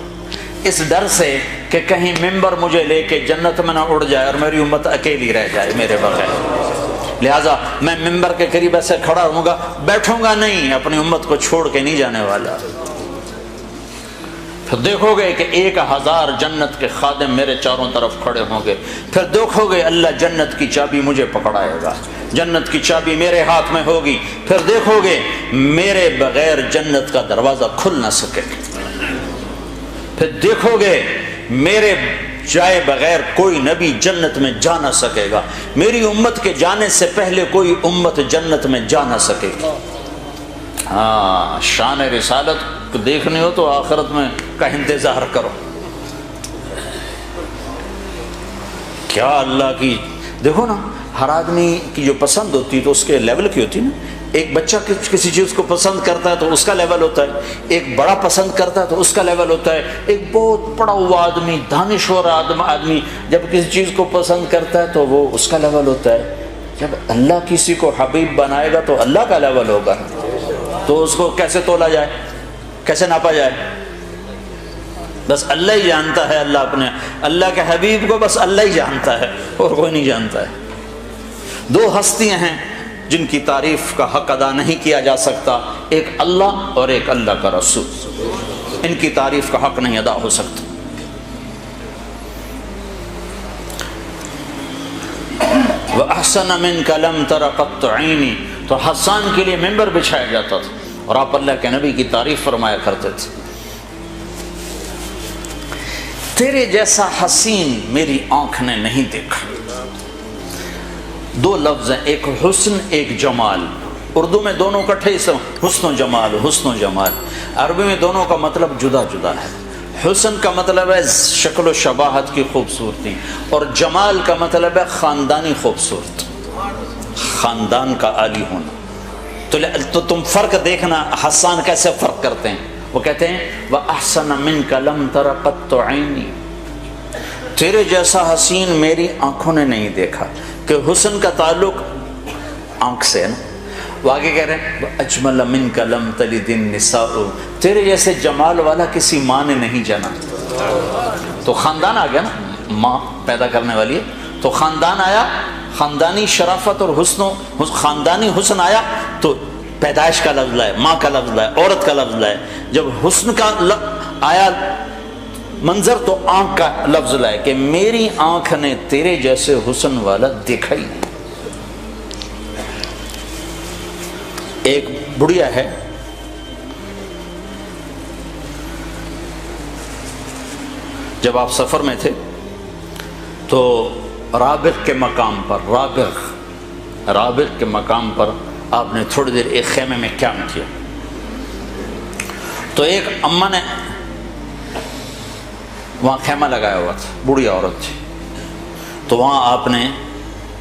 اس ڈر سے کہ کہیں ممبر مجھے لے کے جنت میں نہ اڑ جائے اور میری امت اکیلی رہ جائے میرے بغیر، لہٰذا میں ممبر کے قریب ایسے کھڑا رہوں گا، بیٹھوں گا نہیں، اپنی امت کو چھوڑ کے نہیں جانے والا۔ پھر دیکھو گے کہ 1000 جنت کے خادم میرے چاروں طرف کھڑے ہوں گے، پھر دیکھو گے اللہ جنت کی چابی مجھے پکڑائے گا، جنت کی چابی میرے ہاتھ میں ہوگی، پھر دیکھو گے میرے بغیر جنت کا دروازہ کھل نہ سکے، پھر دیکھو گے میرے جائے بغیر کوئی نبی جنت میں جا نہ سکے گا، میری امت کے جانے سے پہلے کوئی امت جنت میں جا نہ سکے گی۔ ہاں شان رسالت دیکھنی ہو تو آخرت میں کا انتظار کرو۔ کیا اللہ کی، دیکھو نا ہر آدمی کی جو پسند ہوتی ہے تو اس کے لیول کی ہوتی ہے نا، ایک بچہ کسی چیز کو پسند کرتا ہے تو اس کا لیول ہوتا ہے، ایک بڑا پسند کرتا ہے تو اس کا لیول ہوتا ہے، ایک بہت پڑا ہوا آدمی دانشور آدمی جب کسی چیز کو پسند کرتا ہے تو وہ اس کا لیول ہوتا ہے، جب اللہ کسی کو حبیب بنائے گا تو اللہ کا لیول ہوگا، تو اس کو کیسے تولا جائے، کیسے ناپا جائے؟ بس اللہ ہی جانتا ہے، اللہ کے حبیب کو بس اللہ ہی جانتا ہے اور کوئی نہیں جانتا ہے۔ دو ہستیاں ہیں، جن کی تعریف کا حق ادا نہیں کیا جا سکتا، ایک اللہ اور ایک اللہ کا رسول، ان کی تعریف کا حق نہیں ادا ہو سکتا۔ وَأَحْسَنَ مِنْكَ لَمْ تَرَ قَطُّ عَيْنِي، تو حسان کے لیے ممبر بچھایا جاتا تھا اور آپ اللہ کے نبی کی تعریف فرمایا کرتے تھے۔ تیرے جیسا حسین میری آنکھ نے نہیں دیکھا۔ دو لفظ ہیں، ایک حسن ایک جمال، اردو میں دونوں کٹھے حسن و جمال، حسن و جمال، عربی میں دونوں کا مطلب جدا جدا ہے۔ حسن کا مطلب ہے شکل و شباہت کی خوبصورتی، اور جمال کا مطلب ہے خاندانی خوبصورتی، خاندان کا عالی ہونا۔ تو تم فرق دیکھنا حسان کیسے فرق کرتے ہیں۔ وہ کہتے ہیں وَأَحْسَنَ مِنْكَ لَمْ تَرَ قَطُّ عَيْنِي، تیرے جیسا حسین میری آنکھوں نے نہیں دیکھا، کہ حسن کا تعلق آنکھ سے ہے نا۔ وہ آگے کہہ رہے ہیں وَأَجْمَلَ مِنْكَ لَمْ تَلِدِ النِّسَاءُ، تیرے جیسے جمال والا کسی ماں نے نہیں جانا۔ تو خاندان آ گیا نا، ماں پیدا کرنے والی ہے، تو خاندان آیا، خاندانی شرافت اور حسن، خاندانی حسن آیا تو پیدائش کا لفظ لائے، ماں کا لفظ لائے، عورت کا لفظ لائے۔ جب حسن کا آیا منظر تو آنکھ کا لفظ لائے کہ میری آنکھ نے تیرے جیسے حسن والا دیکھا ہی نہیں۔ ایک بڑھیا ہے، جب آپ سفر میں تھے تو رابغ کے مقام پر، رابغ کے مقام پر آپ نے تھوڑی دیر ایک خیمے میں قیام کیا، تو ایک اماں نے وہاں خیمہ لگایا ہوا تھا، بوڑھی عورت تھی، تو وہاں آپ نے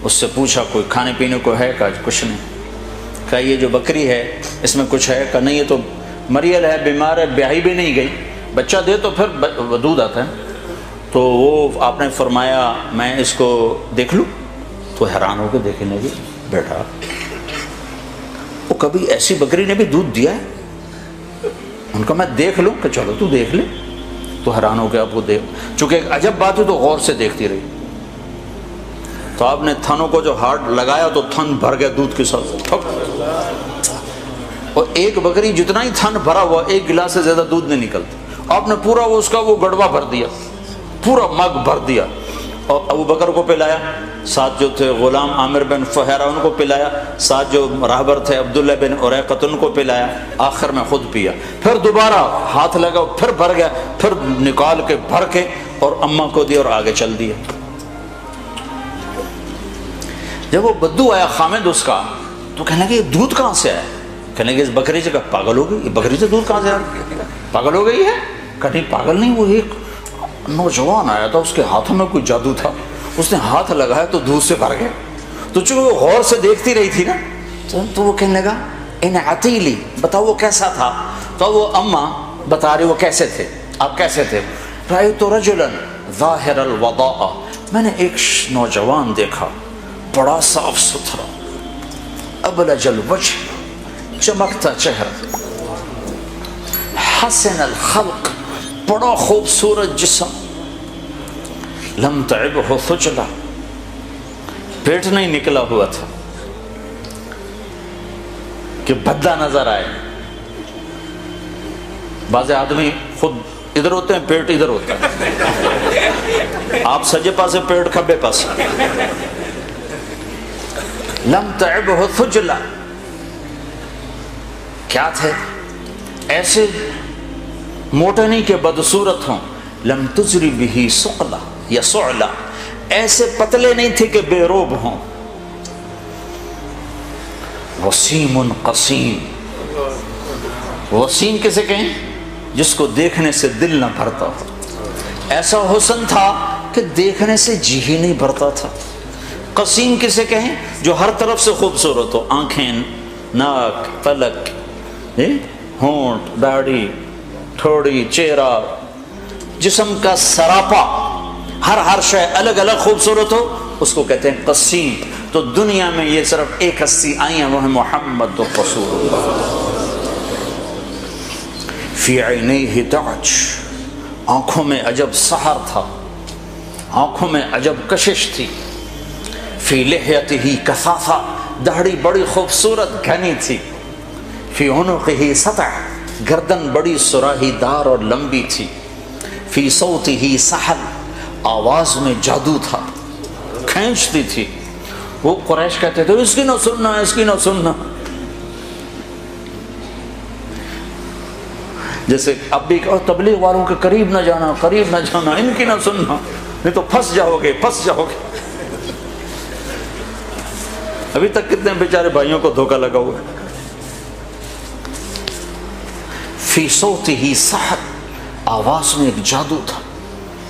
اس سے پوچھا کوئی کھانے پینے کو ہے؟ کہا کچھ نہیں۔ کہا یہ جو بکری ہے اس میں کچھ ہے؟ کہا نہیں، یہ تو مریل ہے، بیمار ہے، بیاہی بھی نہیں گئی، بچہ دے تو پھر دودھ آتا ہے۔ تو وہ آپ نے فرمایا میں اس کو دیکھ لوں؟ تو حیران ہو کے دیکھنے لگی، بیٹا وہ کبھی ایسی بکری نے بھی دودھ دیا ہے؟ ان کا میں دیکھ لوں؟ کہ چلو تو دیکھ لے۔ تو حیران ہو کے آپ کو دیکھ، چونکہ ایک عجب بات ہے تو غور سے دیکھتی رہی، تو آپ نے تھنوں کو جو ہارڈ لگایا تو تھن بھر گیا دودھ کے ساتھ، اور ایک بکری جتنا ہی تھن بھرا ہوا ایک گلاس سے زیادہ دودھ نہیں نکلتا۔ آپ نے پورا اس کا وہ گڑوا بھر دیا، پورا مگ بھر دیا، اور ابو بکر کو پلایا، ساتھ جو تھے غلام عامر بن فہیرہ ان کو پلایا، ساتھ جو راہبر تھے عبداللہ بن اریقۃ ان کو پلایا، آخر میں خود پیا، پھر دوبارہ ہاتھ لگا، پھر بھر گیا، پھر نکال کے بھر کے اور اماں کو دیا اور آگے چل دیا۔ جب وہ بدو آیا خامد اس کا، تو کہنے لگے یہ دودھ کہاں سے آیا؟ کہنے لگے اس بکری سے۔ کہا پاگل ہو گئی، یہ بکری سے دودھ کہاں سے آیا؟ پاگل ہو گئی ہے؟ کہا نہیں پاگل نہیں، وہ ایک نوجوان آیا تھا، اس کے ہاتھوں میں کوئی جادو تھا، اس نے ہاتھ لگایا تو دودھ سے بھر گیا۔ تو چونکہ وہ غور سے دیکھتی رہی تھی نا، تو وہ کہنے لگا ان عتیلی، بتاؤ وہ کیسا تھا؟ تو وہ اماں بتا رہی وہ کیسے تھے، آپ کیسے تھے؟ رأیت رجلا ظاہر الوضاء، میں نے ایک نوجوان دیکھا، بڑا صاف ستھرا، ابلج الوجہ، چمکتا چہرہ، حسن الخلق، بڑا خوبصورت جسم، لم تعبہ ثجلہ، پیٹ نہیں نکلا ہوا تھا کہ بھدا نظر آئے۔ بعض آدمی خود ادھر ہوتے ہیں، پیٹ ادھر ہوتا ہے، آپ سجے پاسے پیٹ کھبے پاسے۔ لم تعبہ ثجلہ، کیا تھے؟ ایسے موٹے نہیں کہ بدصورت ہوں، لم تجری بہ ثقلہ یا صعلہ، ایسے پتلے نہیں تھے کہ بے روب ہوں، وسیم قسیم، وسیم کسے کہیں؟ جس کو دیکھنے سے دل نہ بھرتا ہو، ایسا حسن تھا کہ دیکھنے سے جی ہی نہیں بھرتا تھا۔ قسیم کسے کہیں؟ جو ہر طرف سے خوبصورت ہو، آنکھیں، ناک، پلک، ہونٹ، داڑھی، تھوڑی، چہرہ، جسم کا سراپا، ہر شے الگ الگ خوبصورت ہو، اس کو کہتے ہیں قسیم۔ تو دنیا میں یہ صرف ایک ہستی آئی ہیں، وہ ہے محمد رسول اللہ۔ فی عینیہ تعج، آنکھوں میں عجب سحر تھا، آنکھوں میں عجب کشش تھی۔ فی لحیتہ کثافہ، داڑھی بڑی خوبصورت گھنی تھی، فی عنقہ سطع، گردن بڑی سراہی دار اور لمبی تھی، فی صوتہ سحر، آواز میں جادو تھا، کھینچتی تھی۔ وہ قریش کہتے تھے اس کی نہ سننا، اس کی نہ سننا۔ جیسے اب بھی کہو تبلیغ والوں کے قریب نہ جانا، قریب نہ جانا، ان کی نہ سننا، نہیں تو پھنس جاؤ گے، پھنس جاؤ گے۔ ابھی تک کتنے بیچارے بھائیوں کو دھوکہ لگا ہوا ہے۔ فی صوتہ سحر، آواز میں ایک جادو تھا،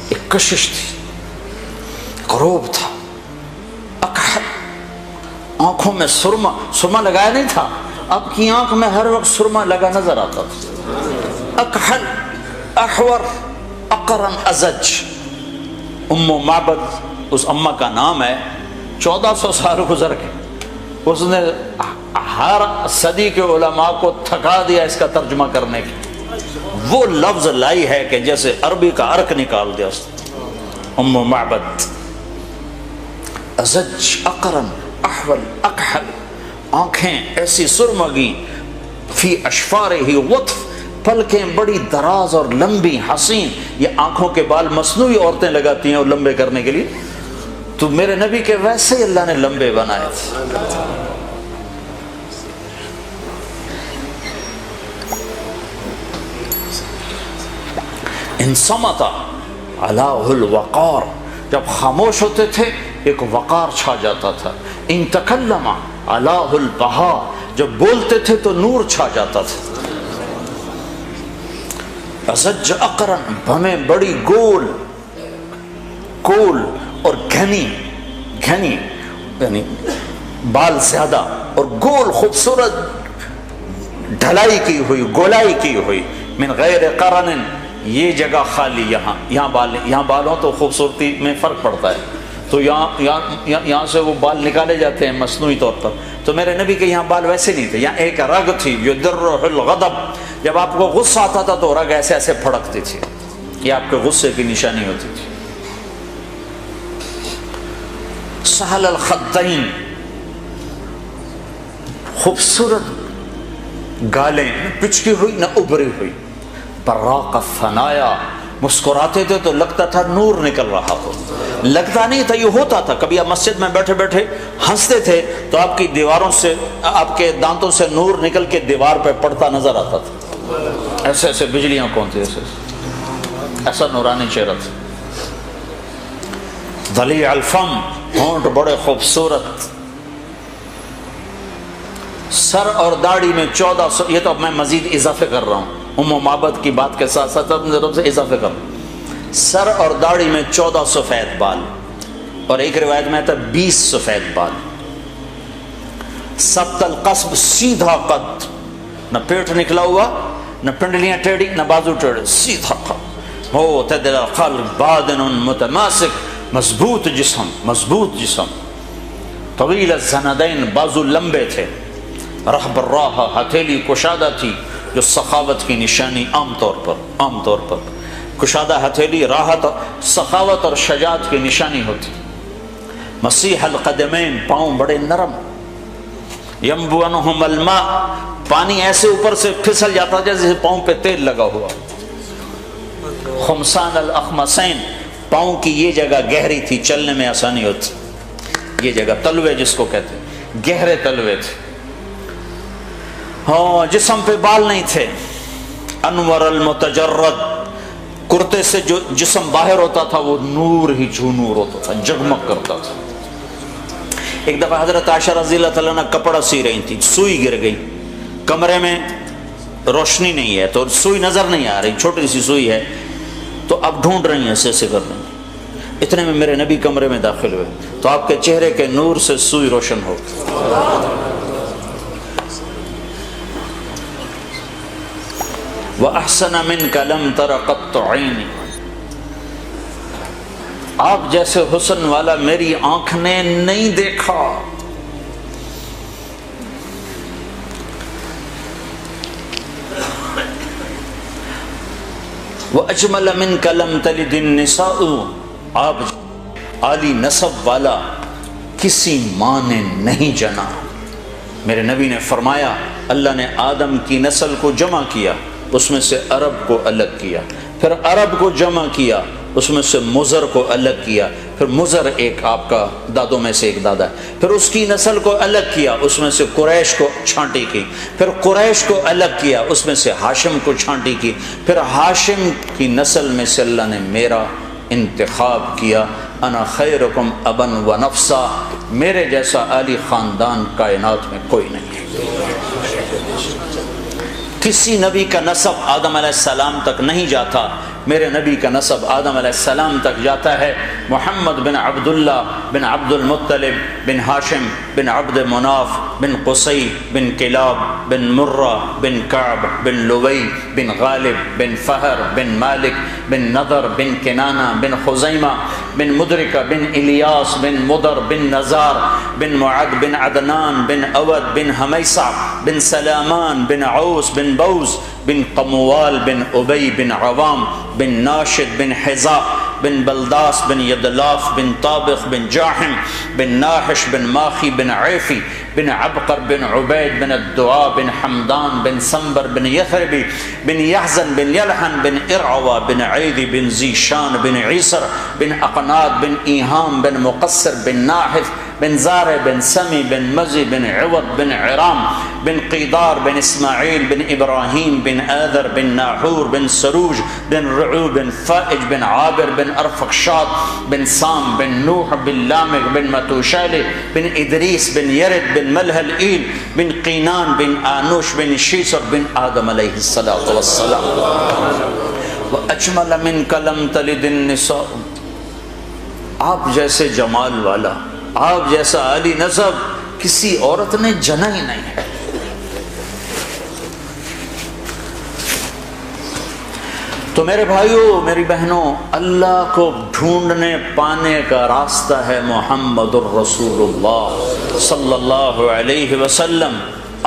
ایک کشش تھی، غروب تھا، اکحل، آنکھوں میں سرما، سرما لگایا نہیں تھا، اب کی آنکھ میں ہر وقت سرما لگا نظر آتا تھا، اکحل، احور، اقرن، ازج۔ ام معبد اس اماں کا نام ہے، 1400 سال گزر گئے، اس نے ہر صدی کے علماء کو تھکا دیا اس کا ترجمہ کرنے کی۔ وہ لفظ لائی ہے کہ جیسے عربی کا ارک نکال دیا اس نے۔ ام معبد، ازج، اقرن، احول، اکحل، آنکھیں ایسی سرمگی، فی اشفارہ وطف، پلکیں بڑی دراز اور لمبی، حسین۔ یہ آنکھوں کے بال مصنوعی عورتیں لگاتی ہیں اور لمبے کرنے کے لیے، تو میرے نبی کے ویسے ہی اللہ نے لمبے بنائے تھے۔ ان صمت علاہ الوقار، جب خاموش ہوتے تھے ایک وقار چھا جاتا تھا۔ ان تکلم علاہ البہا، جب بولتے تھے تو نور چھا جاتا تھا۔ ازج اقرن، بھمیں بڑی گول، گول اور گھنی، گھنی یعنی بال زیادہ اور گول، خوبصورت ڈھلائی کی ہوئی، گولائی کی ہوئی، من غیر قرن، یہ جگہ خالی، یہاں بال ہوں تو خوبصورتی میں فرق پڑتا ہے، تو یہاں سے وہ بال نکالے جاتے ہیں مصنوعی طور پر، تو میرے نبی کے یہاں بال ویسے نہیں تھے، یہاں ایک رگ تھی، یدرہ الغضب، جب آپ کو غصہ آتا تھا تو رگ ایسے ایسے پھڑکتی تھی، یہ آپ کے غصے کی نشانی ہوتی تھی۔ سہل الخدین، خوبصورت گالیں، پچکی ہوئی نہ ابری ہوئی، براق الثنایا، مسکراتے تھے تو لگتا تھا نور نکل رہا ہو، لگتا نہیں تھا، یہ ہوتا تھا۔ کبھی آپ مسجد میں بیٹھے بیٹھے ہنستے تھے تو آپ کی دیواروں سے، آپ کے دانتوں سے نور نکل کے دیوار پہ پڑتا نظر آتا تھا، ایسے ایسے بجلیاں کون تھی، ایسا نورانی چہرہ تھا۔ ضلیع الفم، ہونٹ بڑے خوبصورت، سر اور داڑھی میں 1400، یہ تو اب میں مزید اضافے کر رہا ہوں، ام معبد کی بات کے ساتھ ساتھ اپنی طرف سے اضافے کر رہا ہوں۔ سر اور داڑھی میں 14 سفید بال، اور ایک روایت میں آتا 20 سفید بال۔ سبط القصب، سیدھا قد، نہ پیٹ نکلا ہوا، نہ پنڈلیاں ٹیڑھی، نہ بازو ٹیڑھے، سیدھا قد۔ معتدل القلب، بادن متماسک، مضبوط جسم، مضبوط جسم۔ طویل الزندین، بازو لمبے تھے۔ رحب الراہ، ہتھیلی کشادہ تھی، جو سخاوت کی نشانی عام طور پر کشادہ ہتھیلی راحت، سخاوت اور شجاعت کی نشانی ہوتی۔ مسیح القدمین، پاؤں بڑے نرم۔ ینبو عنہم الماء، پانی ایسے اوپر سے پھسل جاتا جیسے پاؤں پہ تیل لگا ہوا۔ خمسان الاخمسین، پاؤں کی یہ جگہ گہری تھی، چلنے میں آسانی ہوتی، یہ جگہ تلوے جس کو کہتے ہیں، گہرے تلوے تھے۔ ہاں، جسم پہ بال نہیں تھے۔ انور المتجرد، کرتے سے جو جسم باہر ہوتا تھا وہ نور ہی جو نور ہوتا تھا، جگمگ کرتا تھا۔ ایک دفعہ حضرت عائشہ رضی اللہ تعالیٰ عنہ کپڑا سی رہی تھی، سوئی گر گئی، کمرے میں روشنی نہیں ہے تو سوئی نظر نہیں آ رہی، چھوٹی سی سوئی ہے، تو اب ڈھونڈ رہی ہیں، ایسے کر رہی ہیں۔ اتنے میں میرے نبی کمرے میں داخل ہوئے تو آپ کے چہرے کے نور سے سوئی روشن ہو گئی۔ وَأَحْسَنَ مِنْكَ لَمْ تَرَ قَطُّ عَيْنِي، آپ جیسے حسن والا میری آنکھ نے نہیں دیکھا۔ وَأَجْمَلَ مِنْكَ لَمْ تَلِدِ النِّسَاءُ، آپ عالی نسب والا کسی ماں نے نہیں جنا۔ میرے نبی نے فرمایا اللہ نے آدم کی نسل کو جمع کیا، اس میں سے عرب کو الگ کیا، پھر عرب کو جمع کیا، اس میں سے مضر کو الگ کیا، پھر مضر ایک آپ کا دادوں میں سے ایک دادا ہے، پھر اس کی نسل کو الگ کیا، اس میں سے قریش کو چھانٹی کی، پھر قریش کو الگ کیا، اس میں سے ہاشم کو چھانٹی کی، پھر ہاشم کی نسل میں سے اللہ نے میرا انتخاب کیا، انا خیرکم ابن و نفسا، میرے جیسا عالی خاندان کائنات میں کوئی نہیں ہے۔ کسی نبی کا نسب آدم علیہ السلام تک نہیں جاتا، میرے نبی کا نسب آدم علیہ السلام تک جاتا ہے۔ محمد بن عبداللہ بن عبد المطلب بن ہاشم بن عبد مناف بن قصی بن کلاب بن مرہ بن کعب بن لوی بن غالب بن فہر بن مالک بن نضر بن کنانہ بن خزیمہ بن مدرکہ بن الیاس بن مدر بن نزار بن معد بن عدنان بن اود بن حمیصہ بن سلامان بن عوس بن بوز بن قموال بن ابی بن عوام بن ناشد بن حذاء بن بلداس بن یدلاف بن طابخ بن جاحم بن ناحش بن ماخی بن عیفی بن عبقر بن عبید بن الدعاء بن حمدان بن سنبر بن یثربی بن یحزن بن یلحن بن ارعوى بن عیدی بن زیشان بن عیسر بن اقناد بن ایہام بن مقصر بن ناحف بن زارع بن سمی بن مزی بن عوض بن عرام بن قیدار بن اسماعیل بن ابراہیم بن آذر بن ناحور بن سروج بن رعو بن فائج بن عابر بن ارفقشاد بن سام بن نوح بن لامق بن متوشالح بن ادریس بن یرد بن ملہل ایل بن قینان بن آنوش بن شیسر بن آدم علیہ السلام وَأَجْمَلَ مِنْكَ لَمْ تَلِدِ النِّسَاءُ، آپ جیسے جمال والا، آپ جیسا عالی نسب کسی عورت نے جنا ہی نہیں ہے۔ تو میرے بھائیوں میری بہنوں، اللہ کو ڈھونڈنے پانے کا راستہ ہے محمد الرسول اللہ صلی اللہ علیہ وسلم۔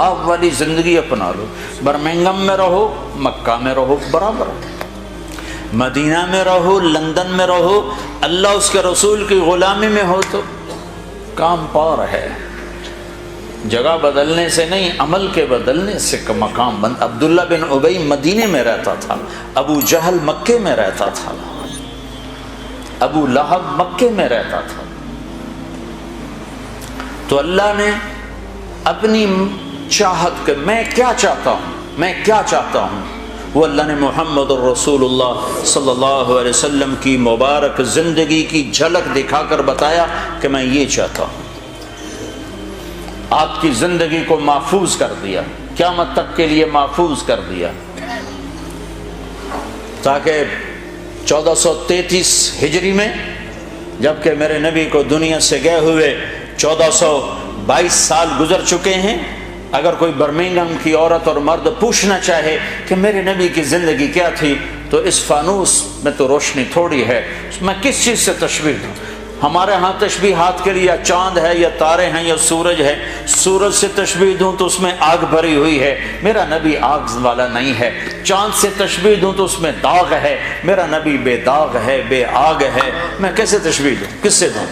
آپ والی زندگی اپنا لو، برمنگم میں رہو، مکہ میں رہو، برابر، مدینہ میں رہو، لندن میں رہو، اللہ اس کے رسول کی غلامی میں ہو تو کام پار ہے۔ جگہ بدلنے سے نہیں، عمل کے بدلنے سے مقام بند۔ عبداللہ بن ابی مدینے میں رہتا تھا، ابو جہل مکے میں رہتا تھا، ابو لہب مکے میں رہتا تھا۔ تو اللہ نے اپنی چاہت کہ میں کیا چاہتا ہوں، میں کیا چاہتا ہوں، وہ اللہ نے محمد الرسول اللہ صلی اللہ علیہ وسلم کی مبارک زندگی کی جھلک دکھا کر بتایا کہ میں یہ چاہتا ہوں۔ آپ کی زندگی کو محفوظ کر دیا، قیامت تک کے لیے محفوظ کر دیا، تاکہ 1433 ہجری میں جبکہ میرے نبی کو دنیا سے گئے ہوئے 1422 سال گزر چکے ہیں، اگر کوئی برمنگم کی عورت اور مرد پوچھنا چاہے کہ میرے نبی کی زندگی کیا تھی، تو اس فانوس میں تو روشنی تھوڑی ہے، میں کس چیز سے تشبیہ دوں؟ ہمارے ہاں تشبیہات کے لیے یا چاند ہے یا تارے ہیں یا سورج ہے، سورج سے تشبیہ دوں تو اس میں آگ بھری ہوئی ہے، میرا نبی آگ والا نہیں ہے۔ چاند سے تشبیہ دوں تو اس میں داغ ہے، میرا نبی بے داغ ہے، بے آگ ہے، میں کیسے تشبیہ دوں، کس سے دوں؟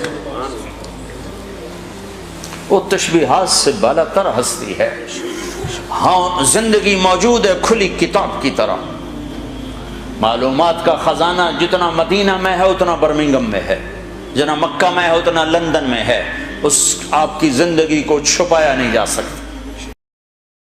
وہ تشبیہات سے بالا تر ہستی ہے۔ ہاں زندگی موجود ہے کھلی کتاب کی طرح، معلومات کا خزانہ جتنا مدینہ میں ہے اتنا برمنگم میں ہے، جتنا مکہ میں ہے اتنا لندن میں ہے، اس آپ کی زندگی کو چھپایا نہیں جا سکتا۔